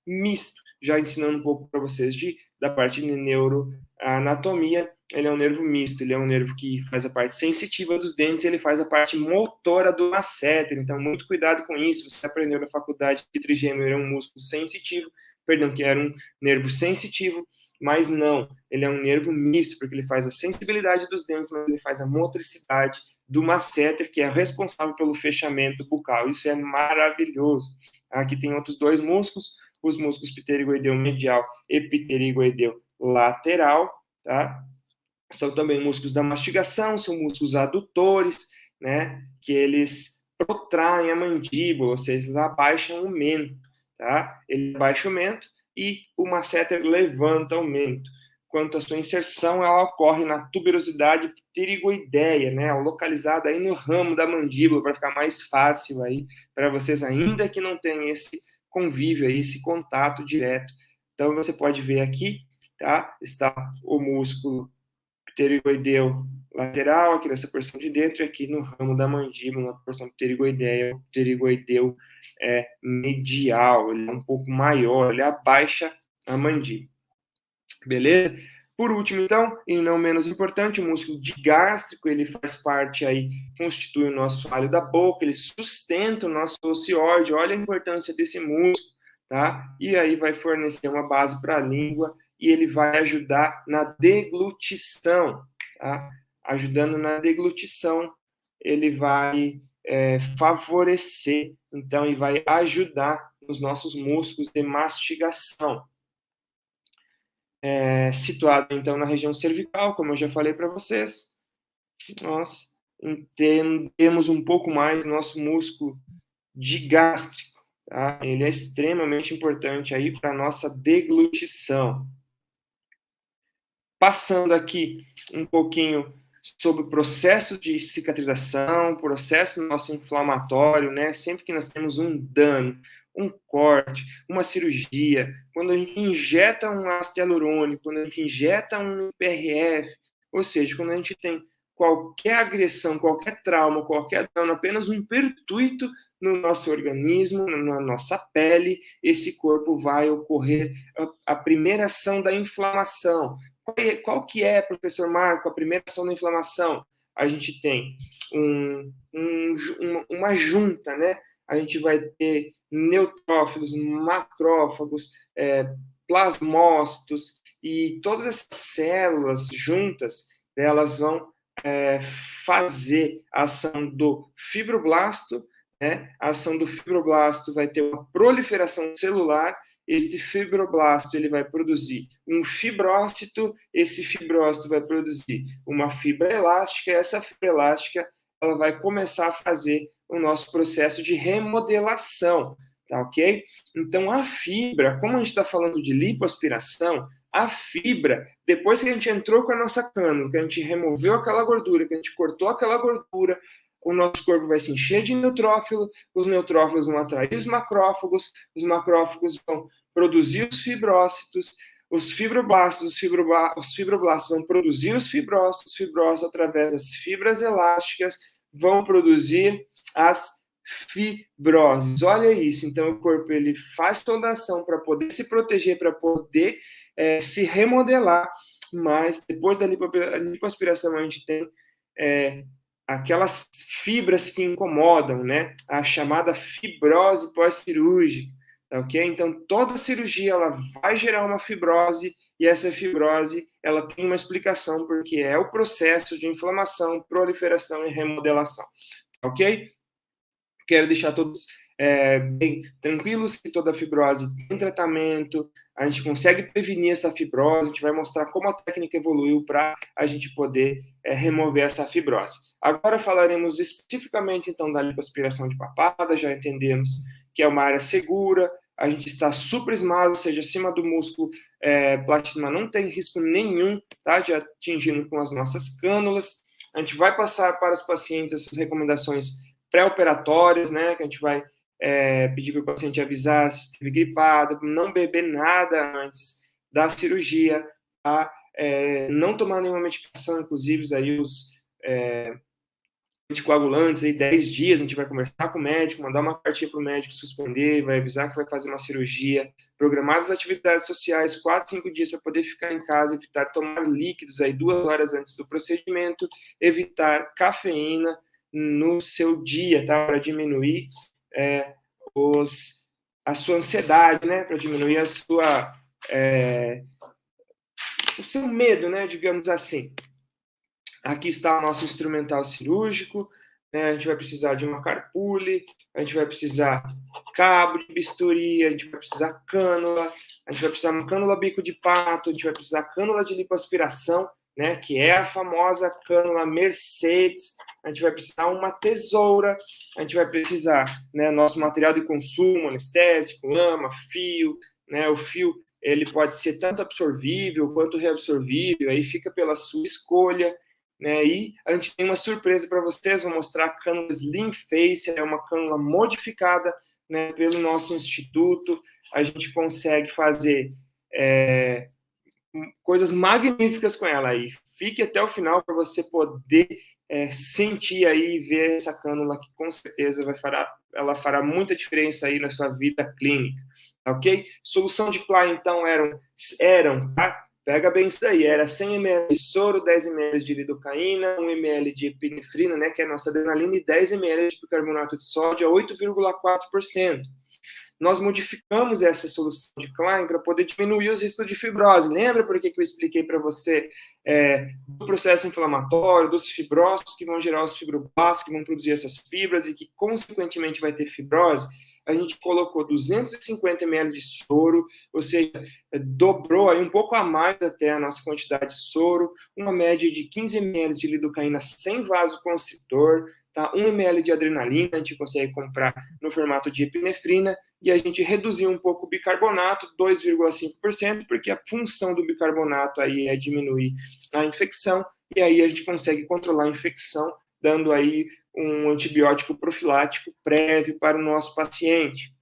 misto. Já ensinando um pouco para vocês da parte de neuroanatomia, ele é um nervo misto, ele é um nervo que faz a parte sensitiva dos dentes, ele faz a parte motora do masseter. Então, muito cuidado com isso. Você aprendeu na faculdade que trigêmeo era um músculo sensitivo, perdão, que era um nervo sensitivo, mas não, ele é um nervo misto, porque ele faz a sensibilidade dos dentes, mas ele faz a motricidade do masseter, que é responsável pelo fechamento bucal. Isso é maravilhoso. Aqui tem outros dois músculos, os músculos pterigoideu medial e pterigoideu lateral, tá? São também músculos da mastigação, são músculos adutores, né? Que eles protraem a mandíbula, ou seja, eles abaixam o mento, tá? Ele abaixa o mento e o masseter levanta o mento. Quanto à sua inserção, ela ocorre na tuberosidade pterigoideia, né? Localizada aí no ramo da mandíbula, para ficar mais fácil aí para vocês, ainda que não tenham esse convívio aí, esse contato direto. Então, você pode ver aqui, tá? Está o músculo pterigoideu lateral, aqui nessa porção de dentro, e aqui no ramo da mandíbula, na porção pterigoideia, pterigoideu medial, ele é um pouco maior, ele abaixa a mandíbula. Beleza? Por último, então, e não menos importante, o músculo digástrico, ele faz parte aí, constitui o nosso alho da boca, ele sustenta o nosso ocióide, olha a importância desse músculo, tá? E aí vai fornecer uma base para a língua e ele vai ajudar na deglutição, tá? Ajudando na deglutição, ele vai favorecer, então, e vai ajudar nos nossos músculos de mastigação. Situado, então, na região cervical, como eu já falei para vocês. Nós entendemos um pouco mais do nosso músculo digástrico, tá? Ele é extremamente importante aí para a nossa deglutição. Passando aqui um pouquinho sobre o processo de cicatrização, processo nosso inflamatório, né? Sempre que nós temos um dano, um corte, uma cirurgia, quando a gente injeta um ácido hialurônico, quando a gente injeta um PRF, ou seja, quando a gente tem qualquer agressão, qualquer trauma, qualquer dano, apenas um pertuito no nosso organismo, na nossa pele, esse corpo vai ocorrer a primeira ação da inflamação. Qual que é, professor Marco, a primeira ação da inflamação? A gente tem uma junta, né? A gente vai ter neutrófilos, macrófagos, plasmócitos, e todas essas células juntas, elas vão fazer a ação do fibroblasto, né? A ação do fibroblasto vai ter uma proliferação celular. Este fibroblasto ele vai produzir um fibrócito, esse fibrócito vai produzir uma fibra elástica, e essa fibra elástica ela vai começar a fazer o nosso processo de remodelação, tá ok? Então, a fibra, como a gente está falando de lipoaspiração, a fibra, depois que a gente entrou com a nossa cânula, que a gente removeu aquela gordura, que a gente cortou aquela gordura, o nosso corpo vai se encher de neutrófilo, os neutrófilos vão atrair os macrófagos vão produzir os fibrócitos, os fibroblastos vão produzir os fibrócitos, através das fibras elásticas, vão produzir as fibroses. Olha isso, então o corpo ele faz toda a ação para poder se proteger, para poder se remodelar, mas depois da lipoaspiração a gente tem aquelas fibras que incomodam, né? A chamada fibrose pós-cirúrgica, tá ok? Então, toda cirurgia, ela vai gerar uma fibrose, e essa fibrose, ela tem uma explicação, porque é o processo de inflamação, proliferação e remodelação, tá ok? Quero deixar todos bem tranquilos que toda fibrose tem tratamento, a gente consegue prevenir essa fibrose, a gente vai mostrar como a técnica evoluiu para a gente poder remover essa fibrose. Agora falaremos especificamente, então, da lipoaspiração de papada, já entendemos que é uma área segura, a gente está suprismado, ou seja, acima do músculo platisma, não tem risco nenhum, tá, de atingindo com as nossas cânulas. A gente vai passar para os pacientes essas recomendações pré-operatórias, né, que a gente vai pedir para o paciente avisar se esteve gripado, não beber nada antes da cirurgia, tá? não tomar nenhuma medicação, inclusive aí os anticoagulantes, aí 10 dias, a gente vai conversar com o médico, mandar uma cartinha para o médico suspender, vai avisar que vai fazer uma cirurgia, programar as atividades sociais 4, 5 dias para poder ficar em casa, evitar tomar líquidos aí 2 horas antes do procedimento, evitar cafeína no seu dia, tá? Para diminuir a sua ansiedade, né? Para diminuir o seu medo, né? Digamos assim. Aqui está o nosso instrumental cirúrgico, né? A gente vai precisar de uma carpule, a gente vai precisar cabo de bisturi, a gente vai precisar cânula, a gente vai precisar de uma cânula bico de pato, a gente vai precisar cânula de lipoaspiração, né? Que é a famosa cânula Mercedes, a gente vai precisar uma tesoura, a gente vai precisar, né, nosso material de consumo, anestésico, lama, fio, né? O fio ele pode ser tanto absorvível quanto reabsorvível, aí fica pela sua escolha. Né, e a gente tem uma surpresa para vocês, vou mostrar a cânula Slim Face, é uma cânula modificada, né, pelo nosso instituto, a gente consegue fazer coisas magníficas com ela aí. Fique até o final para você poder sentir aí e ver essa cânula que com certeza ela fará muita diferença aí na sua vida clínica, ok? Solução de Klein, então, eram, tá? Pega bem isso daí, era 100 ml de soro, 10 ml de lidocaína, 1 ml de epinefrina, né, que é a nossa adrenalina, e 10 ml de bicarbonato de sódio a 8,4%. Nós modificamos essa solução de Klein para poder diminuir os riscos de fibrose. Lembra por que eu expliquei para você do processo inflamatório, dos fibrócitos que vão gerar os fibroblastos, que vão produzir essas fibras e que, consequentemente, vai ter fibrose? A gente colocou 250 ml de soro, ou seja, dobrou aí um pouco a mais até a nossa quantidade de soro, uma média de 15 ml de lidocaína sem vasoconstritor, tá? 1 ml de adrenalina, a gente consegue comprar no formato de epinefrina, e a gente reduziu um pouco o bicarbonato, 2,5%, porque a função do bicarbonato aí é diminuir a infecção, e aí a gente consegue controlar a infecção, dando aí um antibiótico profilático prévio para o nosso paciente.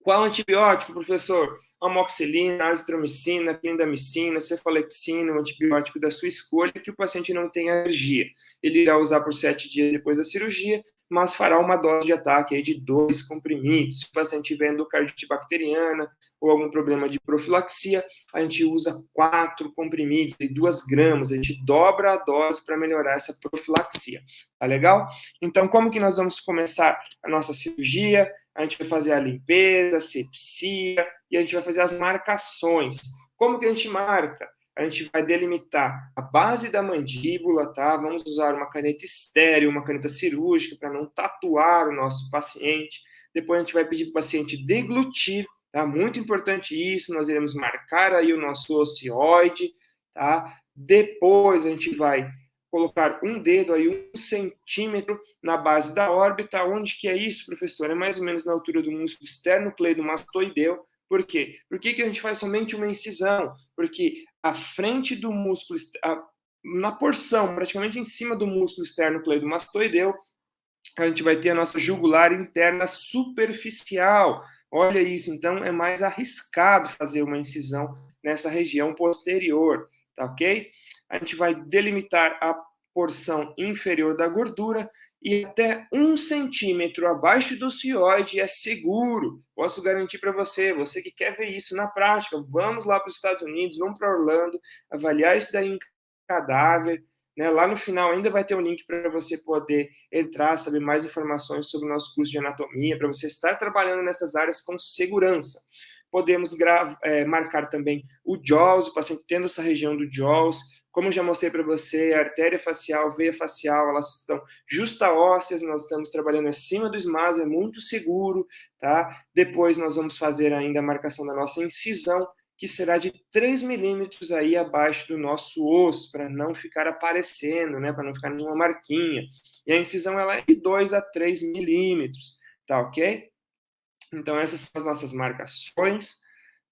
Qual antibiótico, professor? Amoxicilina, azitromicina, clindamicina, cefalexina, um antibiótico da sua escolha que o paciente não tem alergia. Ele irá usar por 7 dias depois da cirurgia, mas fará uma dose de ataque aí de 2 comprimidos. Se o paciente tiver endocardite bacteriana ou algum problema de profilaxia, a gente usa 4 comprimidos de 2 gramas. A gente dobra a dose para melhorar essa profilaxia. Tá legal? Então, como que nós vamos começar a nossa cirurgia? A gente vai fazer a limpeza, a sepsia, e a gente vai fazer as marcações. Como que a gente marca? A gente vai delimitar a base da mandíbula, tá? Vamos usar uma caneta estéril, uma caneta cirúrgica, para não tatuar o nosso paciente. Depois a gente vai pedir para o paciente deglutir, tá? Muito importante isso, nós iremos marcar aí o nosso ocioide, tá? Depois a gente vai colocar um dedo aí, 1 centímetro na base da órbita. Onde que é isso, professor? É mais ou menos na altura do músculo esternocleidomastoideu. Por quê? Por que a gente faz somente uma incisão? Porque a frente do músculo, na porção, praticamente em cima do músculo esternocleidomastoideu, a gente vai ter a nossa jugular interna superficial. Olha isso, então é mais arriscado fazer uma incisão nessa região posterior, tá ok? A gente vai delimitar a porção inferior da gordura e até 1 centímetro abaixo do cioide é seguro. Posso garantir para você, você que quer ver isso na prática, vamos lá para os Estados Unidos, vamos para Orlando, avaliar isso daí em cadáver, né? Lá no final ainda vai ter um link para você poder entrar, saber mais informações sobre o nosso curso de anatomia, para você estar trabalhando nessas áreas com segurança. Podemos marcar também o JAWS, o paciente tendo essa região do JAWS. Como eu já mostrei para você, a artéria facial, veia facial, elas estão justa-ósseas, nós estamos trabalhando acima do esmaso, é muito seguro, tá? Depois nós vamos fazer ainda a marcação da nossa incisão, que será de 3 milímetros aí abaixo do nosso osso, para não ficar aparecendo, né? Para não ficar nenhuma marquinha. E a incisão ela é de 2 a 3 milímetros, tá ok? Então essas são as nossas marcações.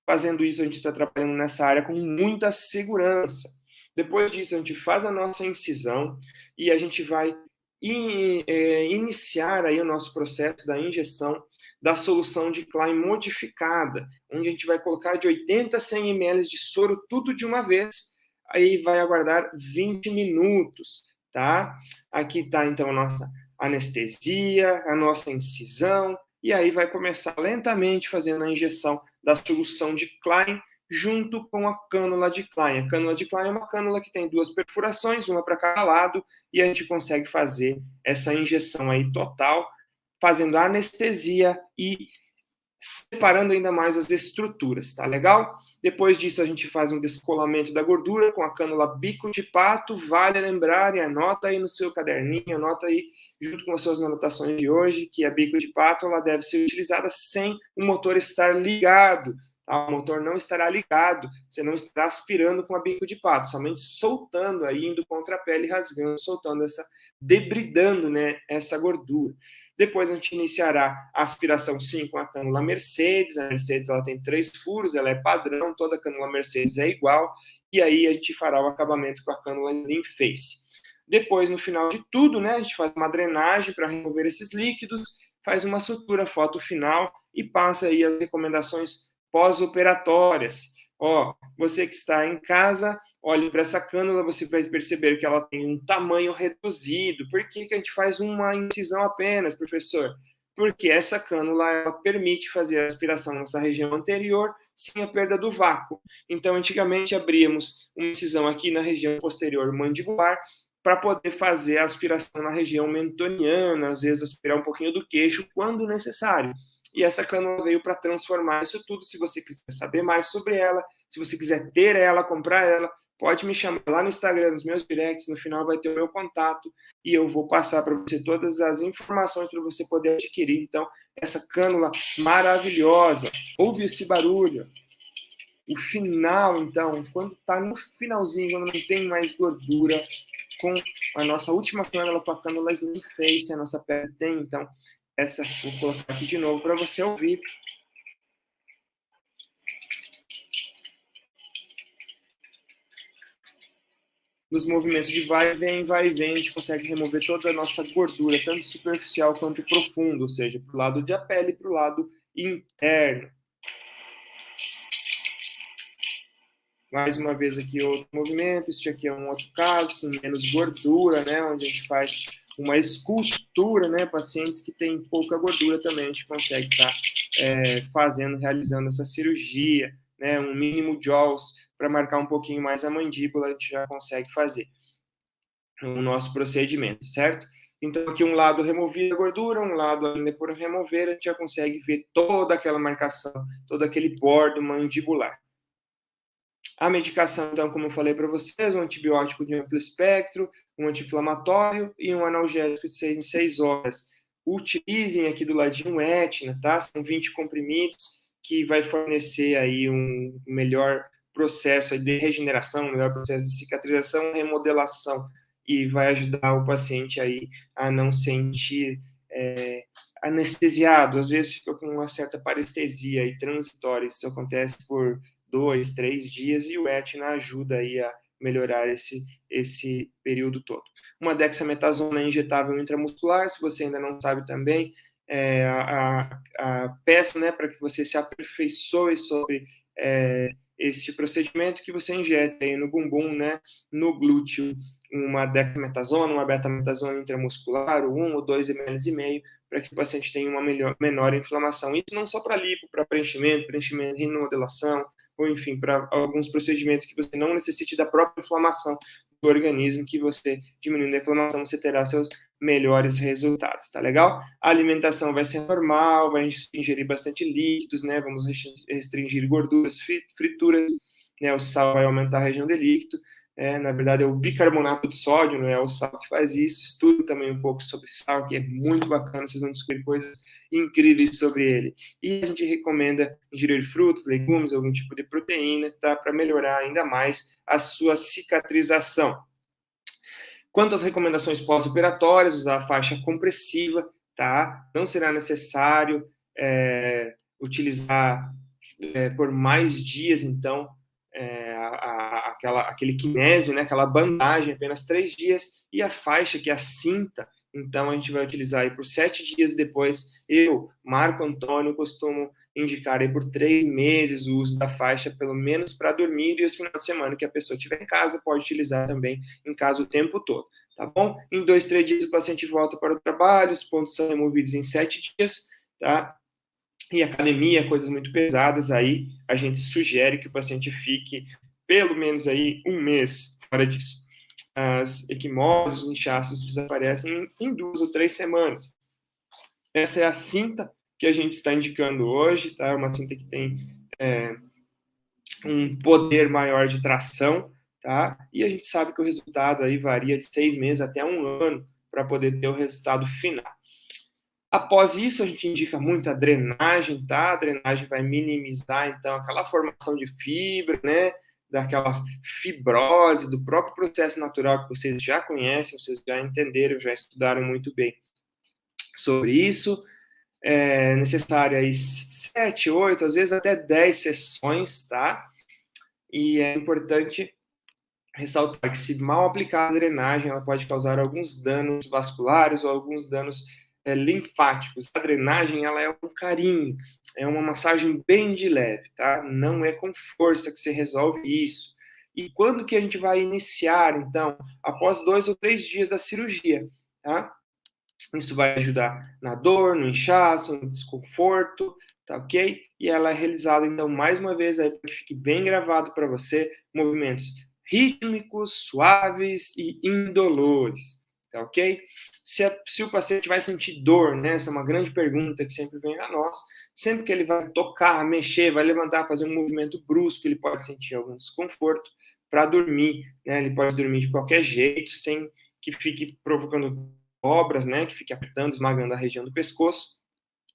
Fazendo isso, a gente está trabalhando nessa área com muita segurança. Depois disso, a gente faz a nossa incisão e a gente vai iniciar aí o nosso processo da injeção da solução de Klein modificada, onde a gente vai colocar de 80 a 100 ml de soro tudo de uma vez. aí vai aguardar 20 minutos, tá? Aqui está, então, a nossa anestesia, a nossa incisão, e aí vai começar lentamente fazendo a injeção da solução de Klein junto com a cânula de Klein. A cânula de Klein é uma cânula que tem 2 perfurações, uma para cada lado, e a gente consegue fazer essa injeção aí total, fazendo a anestesia e separando ainda mais as estruturas, tá legal? Depois disso, a gente faz um descolamento da gordura com a cânula bico de pato. Vale lembrar, e anota aí no seu caderninho, anota aí junto com as suas anotações de hoje, que a bico de pato ela deve ser utilizada sem o motor estar ligado. Tá? O motor não estará ligado, você não estará aspirando com a bico de pato, somente soltando aí, indo contra a pele, rasgando, soltando essa, debridando, né, essa gordura. Depois a gente iniciará a aspiração sim com a cânula Mercedes. A Mercedes ela tem 3 furos, ela é padrão, toda cânula Mercedes é igual. E aí a gente fará o acabamento com a cânula Slim Face. Depois, no final de tudo, né, a gente faz uma drenagem para remover esses líquidos, faz uma sutura foto final e passa aí as recomendações pós-operatórias. Ó, você que está em casa, olhe para essa cânula, você vai perceber que ela tem um tamanho reduzido. Por que a gente faz uma incisão apenas, professor? Porque essa cânula ela permite fazer a aspiração nessa região anterior sem a perda do vácuo. Então, antigamente, abríamos uma incisão aqui na região posterior mandibular para poder fazer a aspiração na região mentoniana, às vezes aspirar um pouquinho do queixo, quando necessário. E essa cânula veio para transformar isso tudo. Se você quiser saber mais sobre ela, se você quiser ter ela, comprar ela, pode me chamar lá no Instagram, nos meus directs, no final vai ter o meu contato e eu vou passar para você todas as informações para você poder adquirir. Então, essa cânula maravilhosa. Ouve esse barulho. O final, então, quando está no finalzinho, quando não tem mais gordura, com a nossa última cânula, com a cânula Slim Face, a nossa pele tem, então, essa, vou colocar aqui de novo para você ouvir. Nos movimentos de vai e vem, a gente consegue remover toda a nossa gordura, tanto superficial quanto profunda, ou seja, para o lado da pele e para o lado interno. Mais uma vez aqui outro movimento, este aqui é um outro caso, com menos gordura, né, onde a gente faz uma escultura, né, pacientes que têm pouca gordura também, a gente consegue estar realizando essa cirurgia, né, um mínimo JAWS para marcar um pouquinho mais a mandíbula, a gente já consegue fazer o nosso procedimento, certo? Então, aqui um lado removida a gordura, um lado ainda por remover, a gente já consegue ver toda aquela marcação, todo aquele bordo mandibular. A medicação, então, como eu falei para vocês, um antibiótico de amplo espectro, um anti-inflamatório e um analgésico de 6 em 6 horas. Utilizem aqui do ladinho o Etna, tá? São 20 comprimidos que vai fornecer aí um melhor processo de regeneração, um melhor processo de cicatrização, remodelação e vai ajudar o paciente aí a não sentir anestesiado. Às vezes fica com uma certa parestesia e transitória. Isso acontece por 2, 3 dias e o Etna ajuda aí a melhorar esse período todo. Uma dexametasona injetável intramuscular, se você ainda não sabe também, a peça, né, para que você se aperfeiçoe sobre esse procedimento, que você injeta aí no bumbum, né, no glúteo, uma dexametasona, uma betametasona intramuscular, 1 ou 2 ml e meio, para que o paciente tenha uma menor inflamação. Isso não só para lipo, para preenchimento, remodelação, ou enfim, para alguns procedimentos que você não necessite da própria inflamação do organismo, que você, diminuindo a inflamação, você terá seus melhores resultados, tá legal? A alimentação vai ser normal, vai ingerir bastante líquidos, né? Vamos restringir gorduras, frituras, né? O sal vai aumentar a região de líquido, na verdade é o bicarbonato de sódio, não é o sal que faz isso. Estudo também um pouco sobre sal, que é muito bacana, vocês vão descobrir coisas incríveis sobre ele. E a gente recomenda ingerir frutos, legumes, algum tipo de proteína, tá? Para melhorar ainda mais a sua cicatrização. Quanto às recomendações pós-operatórias, usar a faixa compressiva, tá? Não será necessário utilizar por mais dias, então, aquele kinésio, né? Aquela bandagem, apenas 3 dias, e a faixa, que é a cinta, então a gente vai utilizar aí por 7 dias depois. Eu, Marco Antônio, costumo indicar aí por 3 meses o uso da faixa, pelo menos para dormir, e os finais de semana que a pessoa estiver em casa, pode utilizar também em casa o tempo todo, tá bom? Em 2, 3 dias o paciente volta para o trabalho, os pontos são removidos em 7 dias, tá? E academia, coisas muito pesadas, aí a gente sugere que o paciente fique pelo menos aí 1 mês fora disso. As equimoses, os inchaços desaparecem em 2 ou 3 semanas. Essa é a cinta que a gente está indicando hoje, tá? Uma cinta que tem um poder maior de tração, tá? E a gente sabe que o resultado aí varia de 6 meses até 1 ano para poder ter o resultado final. Após isso, a gente indica muito a drenagem, tá? A drenagem vai minimizar, então, aquela formação de fibra, né? Daquela fibrose, do próprio processo natural que vocês já conhecem, vocês já entenderam, já estudaram muito bem sobre isso. É necessário aí 7, 8, às vezes até 10 sessões, tá? E é importante ressaltar que, se mal aplicada a drenagem, ela pode causar alguns danos vasculares ou alguns danos linfáticos. A drenagem, ela é um carinho, é uma massagem bem de leve, tá? Não é com força que se resolve isso. E quando que a gente vai iniciar, então? Após 2 ou 3 dias da cirurgia, tá? Isso vai ajudar na dor, no inchaço, no desconforto, tá ok? E ela é realizada, então, mais uma vez, aí, para que fique bem gravado para você, movimentos rítmicos, suaves e indolores, tá ok? Se o paciente vai sentir dor, né? Essa é uma grande pergunta que sempre vem a nós. Sempre que ele vai tocar, mexer, vai levantar, fazer um movimento brusco, ele pode sentir algum desconforto. Para dormir, né? Ele pode dormir de qualquer jeito, sem que fique provocando obras, né, que fique apertando, esmagando a região do pescoço.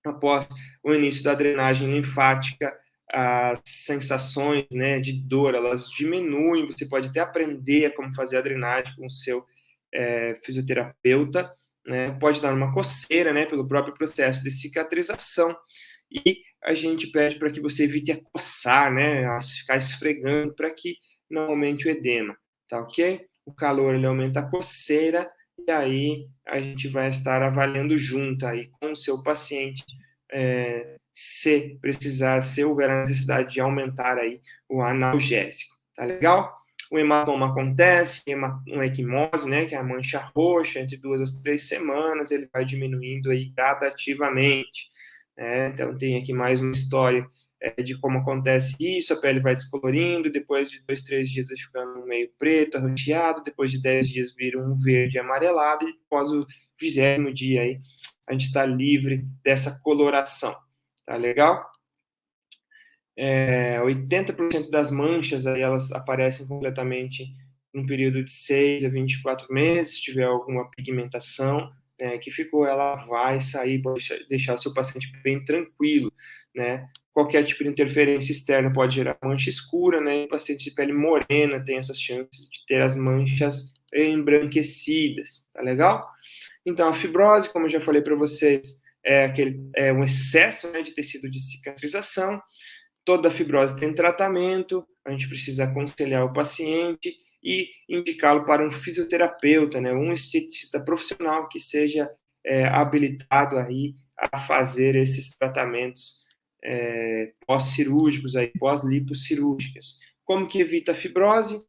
Após o início da drenagem linfática, as sensações, né, de dor, elas diminuem. Você pode até aprender como fazer a drenagem com o seu fisioterapeuta, né? Pode dar uma coceira, né, pelo próprio processo de cicatrização. E a gente pede para que você evite a coçar, né, a ficar esfregando, para que não aumente o edema, tá ok? O calor, ele aumenta a coceira, e aí a gente vai estar avaliando junto aí com o seu paciente, se precisar, se houver a necessidade de aumentar aí o analgésico, tá legal? O hematoma acontece, uma equimose, né, que é a mancha roxa, entre 2 a 3 semanas, ele vai diminuindo aí gradativamente, né? Então tem aqui mais uma história de como acontece isso. A pele vai descolorindo, depois de 2, 3 dias vai ficando meio preto, arroxeado, depois de 10 dias vira um verde amarelado, e após o 20º dia aí, a gente está livre dessa coloração, tá legal? 80% das manchas aí, elas aparecem completamente no período de 6 a 24 meses, se tiver alguma pigmentação, né, que ficou, ela vai sair, pode deixar o seu paciente bem tranquilo, né? Qualquer tipo de interferência externa pode gerar mancha escura, né? E pacientes de pele morena têm essas chances de ter as manchas embranquecidas, tá legal? Então, a fibrose, como eu já falei para vocês, é um excesso, né, de tecido de cicatrização. Toda fibrose tem tratamento, a gente precisa aconselhar o paciente e indicá-lo para um fisioterapeuta, né, um esteticista profissional que seja habilitado aí a fazer esses tratamentos pós-cirúrgicos, aí, pós-lipocirúrgicas. Como que evita a fibrose?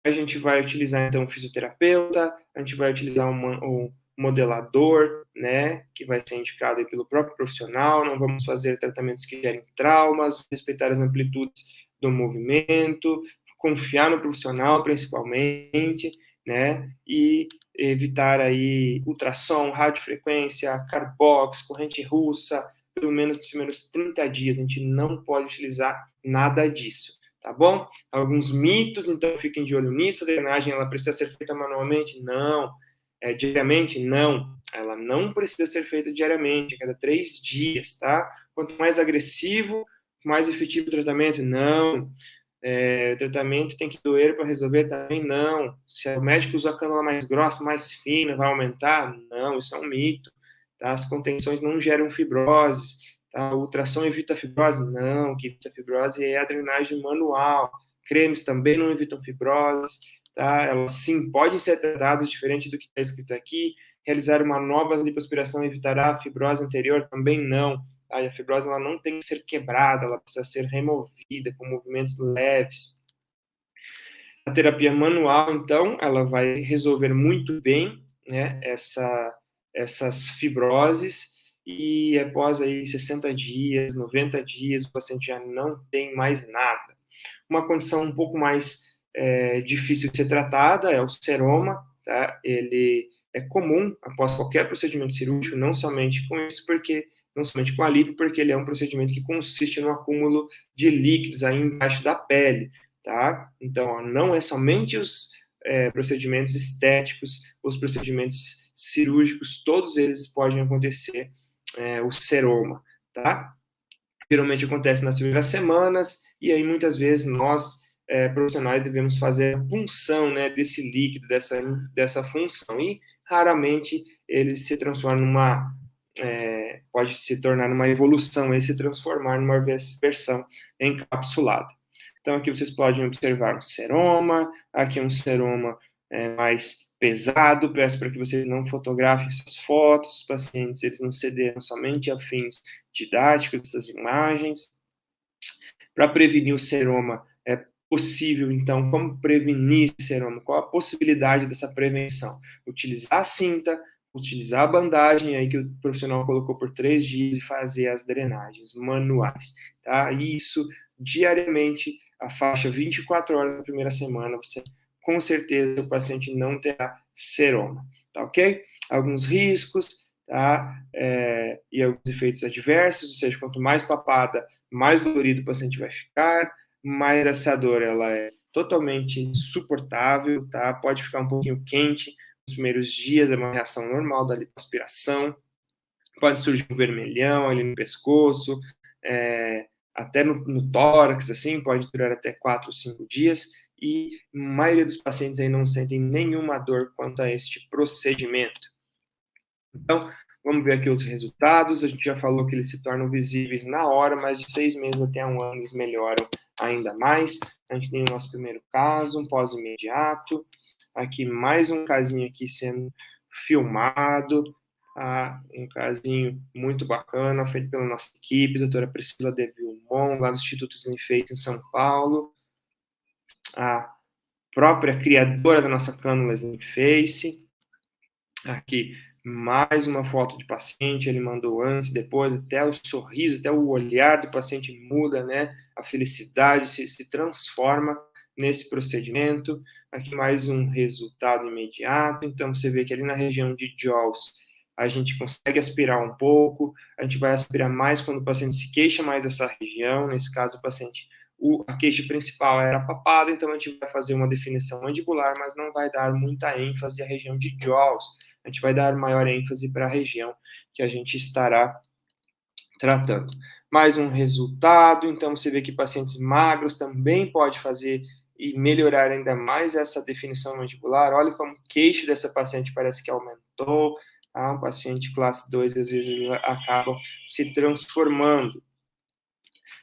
A gente vai utilizar, então, um fisioterapeuta, a gente vai utilizar um modelador, né, que vai ser indicado aí pelo próprio profissional. Não vamos fazer tratamentos que gerem traumas, respeitar as amplitudes do movimento, confiar no profissional, principalmente, né, e evitar aí ultrassom, radiofrequência, carbox, corrente russa, pelo menos nos primeiros 30 dias. A gente não pode utilizar nada disso, tá bom? Alguns mitos, então fiquem de olho nisso. A drenagem, ela precisa ser feita manualmente? Não. Diariamente? Não. Ela não precisa ser feita diariamente, a cada 3 dias, tá? Quanto mais agressivo, mais efetivo o tratamento? Não. O tratamento tem que doer para resolver? Também não. Se o médico usa a cânula mais grossa, mais fina, vai aumentar? Não, isso é um mito, tá? As contenções não geram fibrose. A ultrassom evita a fibrose? Não, o que evita a fibrose é a drenagem manual. Cremes também não evitam fibrose, tá? Elas sim podem ser tratadas diferente do que está escrito aqui. Realizar uma nova lipoaspiração evitará a fibrose anterior? Também não. Tá? E a fibrose ela não tem que ser quebrada, ela precisa ser removida com movimentos leves. A terapia manual, então, ela vai resolver muito bem, né, essas fibroses, e após aí 60 dias, 90 dias, o paciente já não tem mais nada. Uma condição um pouco mais difícil de ser tratada é o seroma, tá? Ele é comum após qualquer procedimento cirúrgico, não somente com isso, não somente com a lipo, porque ele é um procedimento que consiste no acúmulo de líquidos aí embaixo da pele, tá? Então, ó, não é somente os procedimentos estéticos, os procedimentos cirúrgicos, todos eles podem acontecer o seroma, tá? Geralmente acontece nas primeiras semanas, e aí muitas vezes nós, profissionais, devemos fazer a punção, né, desse líquido, dessa função, e raramente ele se transforma pode se tornar uma evolução e se transformar numa versão encapsulada. Então aqui vocês podem observar um seroma, aqui um seroma mais pesado, peço para que vocês não fotografem essas fotos, os pacientes eles não cederam somente a fins didáticos dessas imagens. Para prevenir o seroma, é possível, então, como prevenir seroma? Qual a possibilidade dessa prevenção? Utilizar a cinta, utilizar a bandagem aí que o profissional colocou por 3 dias e fazer as drenagens manuais, tá? E isso diariamente, a faixa 24 horas na primeira semana, você com certeza o paciente não terá seroma, tá ok? Alguns riscos, tá? E alguns efeitos adversos, ou seja, quanto mais papada, mais dolorido o paciente vai ficar, mais essa dor ela é totalmente suportável, tá? Pode ficar um pouquinho quente nos primeiros dias, é uma reação normal da lipoaspiração, pode surgir um vermelhão ali no pescoço, até no tórax, assim, pode durar até 4 ou 5 dias, e a maioria dos pacientes aí não sentem nenhuma dor quanto a este procedimento. Então, vamos ver aqui os resultados. A gente já falou que eles se tornam visíveis na hora, mas de 6 meses até 1 ano eles melhoram ainda mais. A gente tem o nosso primeiro caso, um pós-imediato. Aqui mais um casinho aqui sendo filmado. Um casinho muito bacana, feito pela nossa equipe, doutora Priscila de Vilmon, lá do Instituto Sniface em São Paulo. A própria criadora da nossa cânula Sniface. Aqui, mais uma foto de paciente, ele mandou antes, depois, até o sorriso, até o olhar do paciente muda, né? A felicidade se transforma nesse procedimento. Aqui mais um resultado imediato. Então, você vê que ali na região de jaws, a gente consegue aspirar um pouco, a gente vai aspirar mais quando o paciente se queixa mais dessa região, nesse caso o paciente, a queixa principal era papada, então a gente vai fazer uma definição mandibular, mas não vai dar muita ênfase à região de jaws, a gente vai dar maior ênfase para a região que a gente estará tratando. Mais um resultado, então você vê que pacientes magros também pode fazer e melhorar ainda mais essa definição mandibular. Olha como o queixo dessa paciente parece que aumentou. Um paciente classe 2, às vezes, ele acaba se transformando.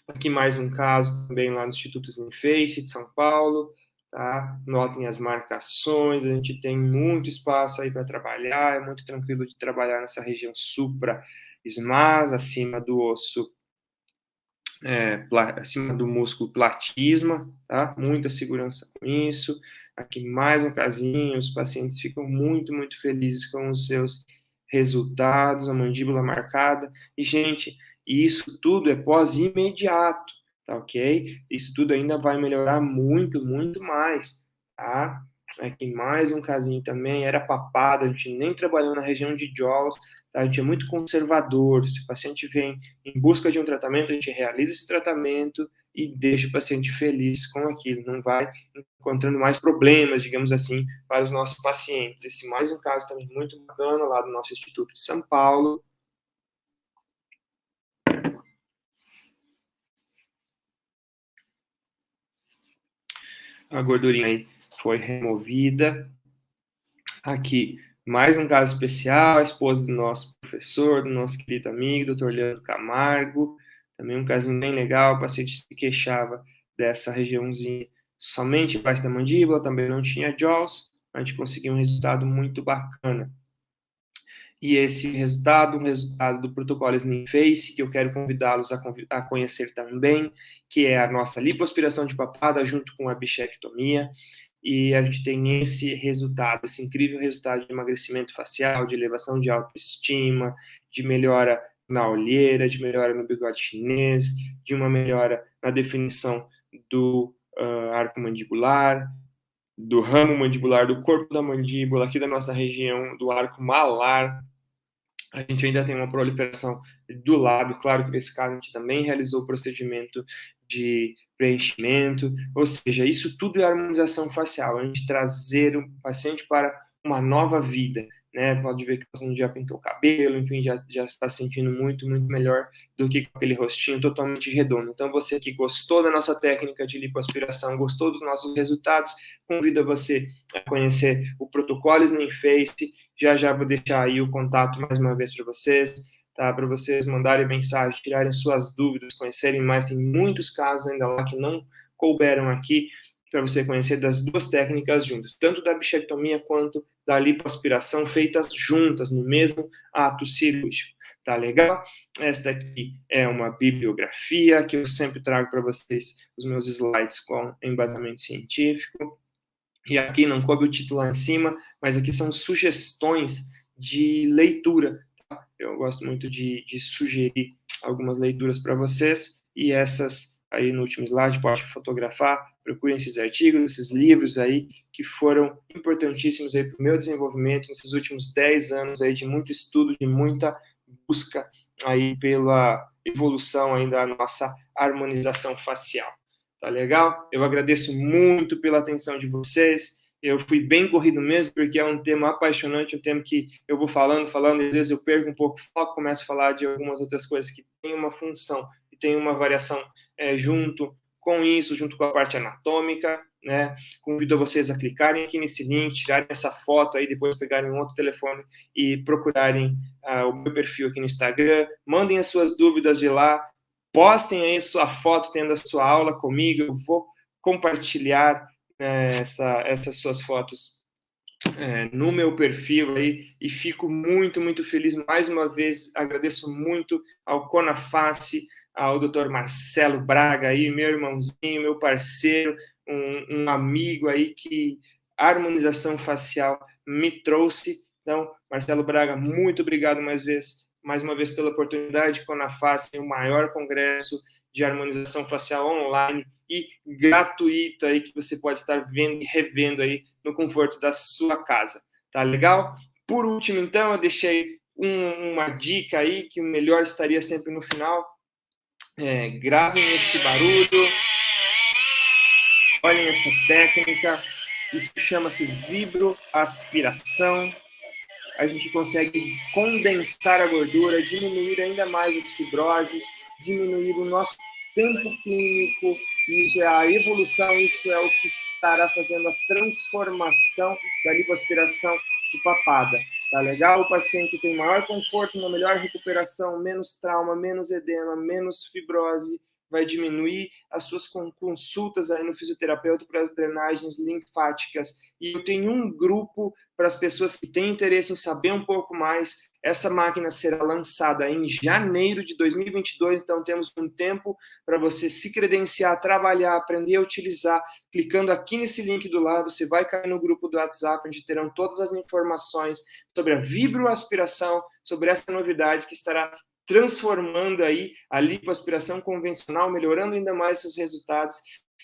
Aqui mais um caso também lá no Instituto Sniface de São Paulo. Tá? Notem as marcações, a gente tem muito espaço aí para trabalhar, é muito tranquilo de trabalhar nessa região supra-esmas, acima do osso, acima do músculo platisma, tá? Muita segurança com isso. Aqui mais um casinho, os pacientes ficam muito, muito felizes com os seus resultados, a mandíbula marcada. E, gente, isso tudo é pós-imediato, tá ok? Isso tudo ainda vai melhorar muito, muito mais, tá? Aqui mais um casinho também, era papada, a gente nem trabalhou na região de jaws, tá? A gente é muito conservador, se o paciente vem em busca de um tratamento, a gente realiza esse tratamento e deixa o paciente feliz com aquilo, não vai encontrando mais problemas, digamos assim, para os nossos pacientes. Esse mais um caso também muito bacana lá do nosso Instituto de São Paulo. A gordurinha aí foi removida. Aqui, mais um caso especial, a esposa do nosso professor, do nosso querido amigo, Dr. Leandro Camargo. Também um caso bem legal, o paciente se queixava dessa regiãozinha somente embaixo da mandíbula, também não tinha jaws, a gente conseguiu um resultado muito bacana. E esse resultado, um resultado do protocolo Slim Face, que eu quero convidá-los a conhecer também, que é a nossa lipoaspiração de papada junto com a bichectomia. E a gente tem esse resultado, esse incrível resultado de emagrecimento facial, de elevação de autoestima, de melhora na olheira, de melhora no bigode chinês, de uma melhora na definição do arco mandibular, do ramo mandibular, do corpo da mandíbula, aqui da nossa região, do arco malar. A gente ainda tem uma proliferação do lábio, claro que nesse caso a gente também realizou o procedimento de preenchimento, ou seja, isso tudo é harmonização facial, a gente trazer o paciente para uma nova vida, né? Pode ver que você já pintou o cabelo, enfim, já está sentindo muito melhor do que com aquele rostinho totalmente redondo. Então, você que gostou da nossa técnica de lipoaspiração, gostou dos nossos resultados, convido você a conhecer o protocolo Slim Face. Já vou deixar aí o contato mais uma vez para vocês, tá? Para vocês mandarem mensagem, tirarem suas dúvidas, conhecerem mais. Tem muitos casos ainda lá que não couberam aqui, para você conhecer das duas técnicas juntas, tanto da bichectomia quanto da lipoaspiração, feitas juntas, no mesmo ato cirúrgico. Tá legal? Esta aqui é uma bibliografia que eu sempre trago para vocês os meus slides com embasamento científico. E aqui não coube o título lá em cima, mas aqui são sugestões de leitura. Tá? Eu gosto muito de sugerir algumas leituras para vocês, e essas aí no último slide pode fotografar, procurem esses artigos, esses livros aí que foram importantíssimos aí para o meu desenvolvimento nesses últimos 10 anos aí de muito estudo, de muita busca aí pela evolução aí da nossa harmonização facial. Tá legal? Eu agradeço muito pela atenção de vocês. Eu fui bem corrido mesmo, porque é um tema apaixonante, um tema que eu vou falando, e às vezes eu perco um pouco o foco, começo a falar de algumas outras coisas que têm uma função e tem uma variação junto com isso, junto com a parte anatômica, né? Convido vocês a clicarem aqui nesse link, tirarem essa foto aí, depois pegarem um outro telefone e procurarem o meu perfil aqui no Instagram, mandem as suas dúvidas de lá, postem aí sua foto tendo a sua aula comigo, eu vou compartilhar essas suas fotos no meu perfil aí, e fico muito feliz. Mais uma vez, agradeço muito ao Conaface, ao Dr. Marcelo Braga aí, meu irmãozinho, meu parceiro, um amigo aí que a harmonização facial me trouxe. Então, Marcelo Braga, muito obrigado mais uma vez pela oportunidade. Conaface, o maior congresso de harmonização facial online e gratuito aí, que você pode estar vendo e revendo aí no conforto da sua casa. Tá legal? Por último, então, eu deixei uma dica aí, que o melhor estaria sempre no final. Gravem esse barulho, olhem essa técnica, isso chama-se vibroaspiração. A gente consegue condensar a gordura, diminuir ainda mais as fibroses, diminuir o nosso tempo clínico. Isso é a evolução, isso é o que estará fazendo a transformação da lipoaspiração de papada. Tá legal? O paciente tem maior conforto, uma melhor recuperação, menos trauma, menos edema, menos fibrose, vai diminuir as suas consultas aí no fisioterapeuta para as drenagens linfáticas. E eu tenho um grupo para as pessoas que têm interesse em saber um pouco mais. Essa máquina será lançada em janeiro de 2022, então temos um tempo para você se credenciar, trabalhar, aprender a utilizar. Clicando aqui nesse link do lado, você vai cair no grupo do WhatsApp, onde terão todas as informações sobre a vibroaspiração, sobre essa novidade que estará transformando aí a lipoaspiração convencional, melhorando ainda mais seus resultados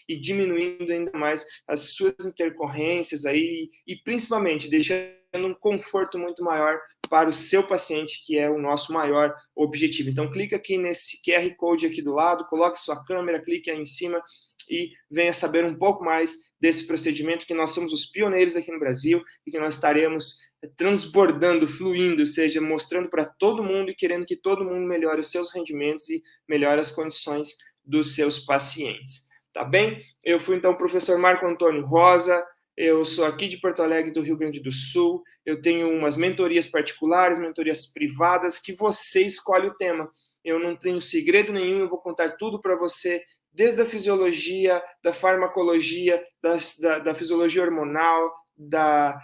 e diminuindo ainda mais as suas intercorrências aí, e principalmente deixando um conforto muito maior para o seu paciente, que é o nosso maior objetivo. Então, clica aqui nesse QR Code aqui do lado, coloque sua câmera, clique aí em cima e venha saber um pouco mais desse procedimento, que nós somos os pioneiros aqui no Brasil e que nós estaremos transbordando, fluindo, ou seja, mostrando para todo mundo e querendo que todo mundo melhore os seus rendimentos e melhore as condições dos seus pacientes. Tá bem? Eu fui, então, o professor Marco Antônio Rosa, eu sou aqui de Porto Alegre, do Rio Grande do Sul, eu tenho umas mentorias particulares, mentorias privadas, que você escolhe o tema. Eu não tenho segredo nenhum, eu vou contar tudo para você, desde a fisiologia, da farmacologia, da fisiologia hormonal, da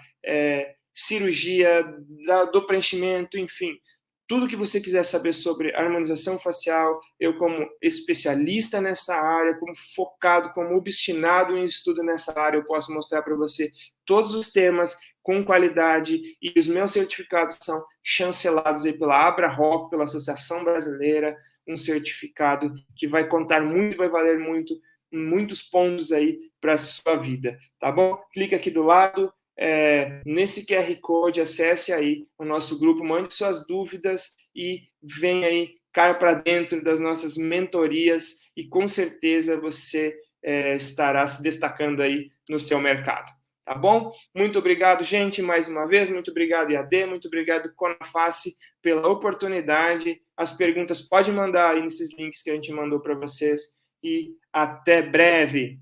cirurgia, do preenchimento, enfim. Tudo que você quiser saber sobre harmonização facial, eu como especialista nessa área, como focado, como obstinado em estudo nessa área, eu posso mostrar para você todos os temas com qualidade, e os meus certificados são chancelados aí pela Abrahoff, pela Associação Brasileira, um certificado que vai contar muito, vai valer muito, em muitos pontos aí para a sua vida, tá bom? Clica aqui do lado, nesse QR Code, acesse aí o nosso grupo, mande suas dúvidas e venha aí, caia para dentro das nossas mentorias e com certeza você estará se destacando aí no seu mercado. Tá bom? Muito obrigado, gente, mais uma vez. Muito obrigado, IAD. Muito obrigado, Conaface, pela oportunidade. As perguntas pode mandar aí nesses links que a gente mandou para vocês. E até breve.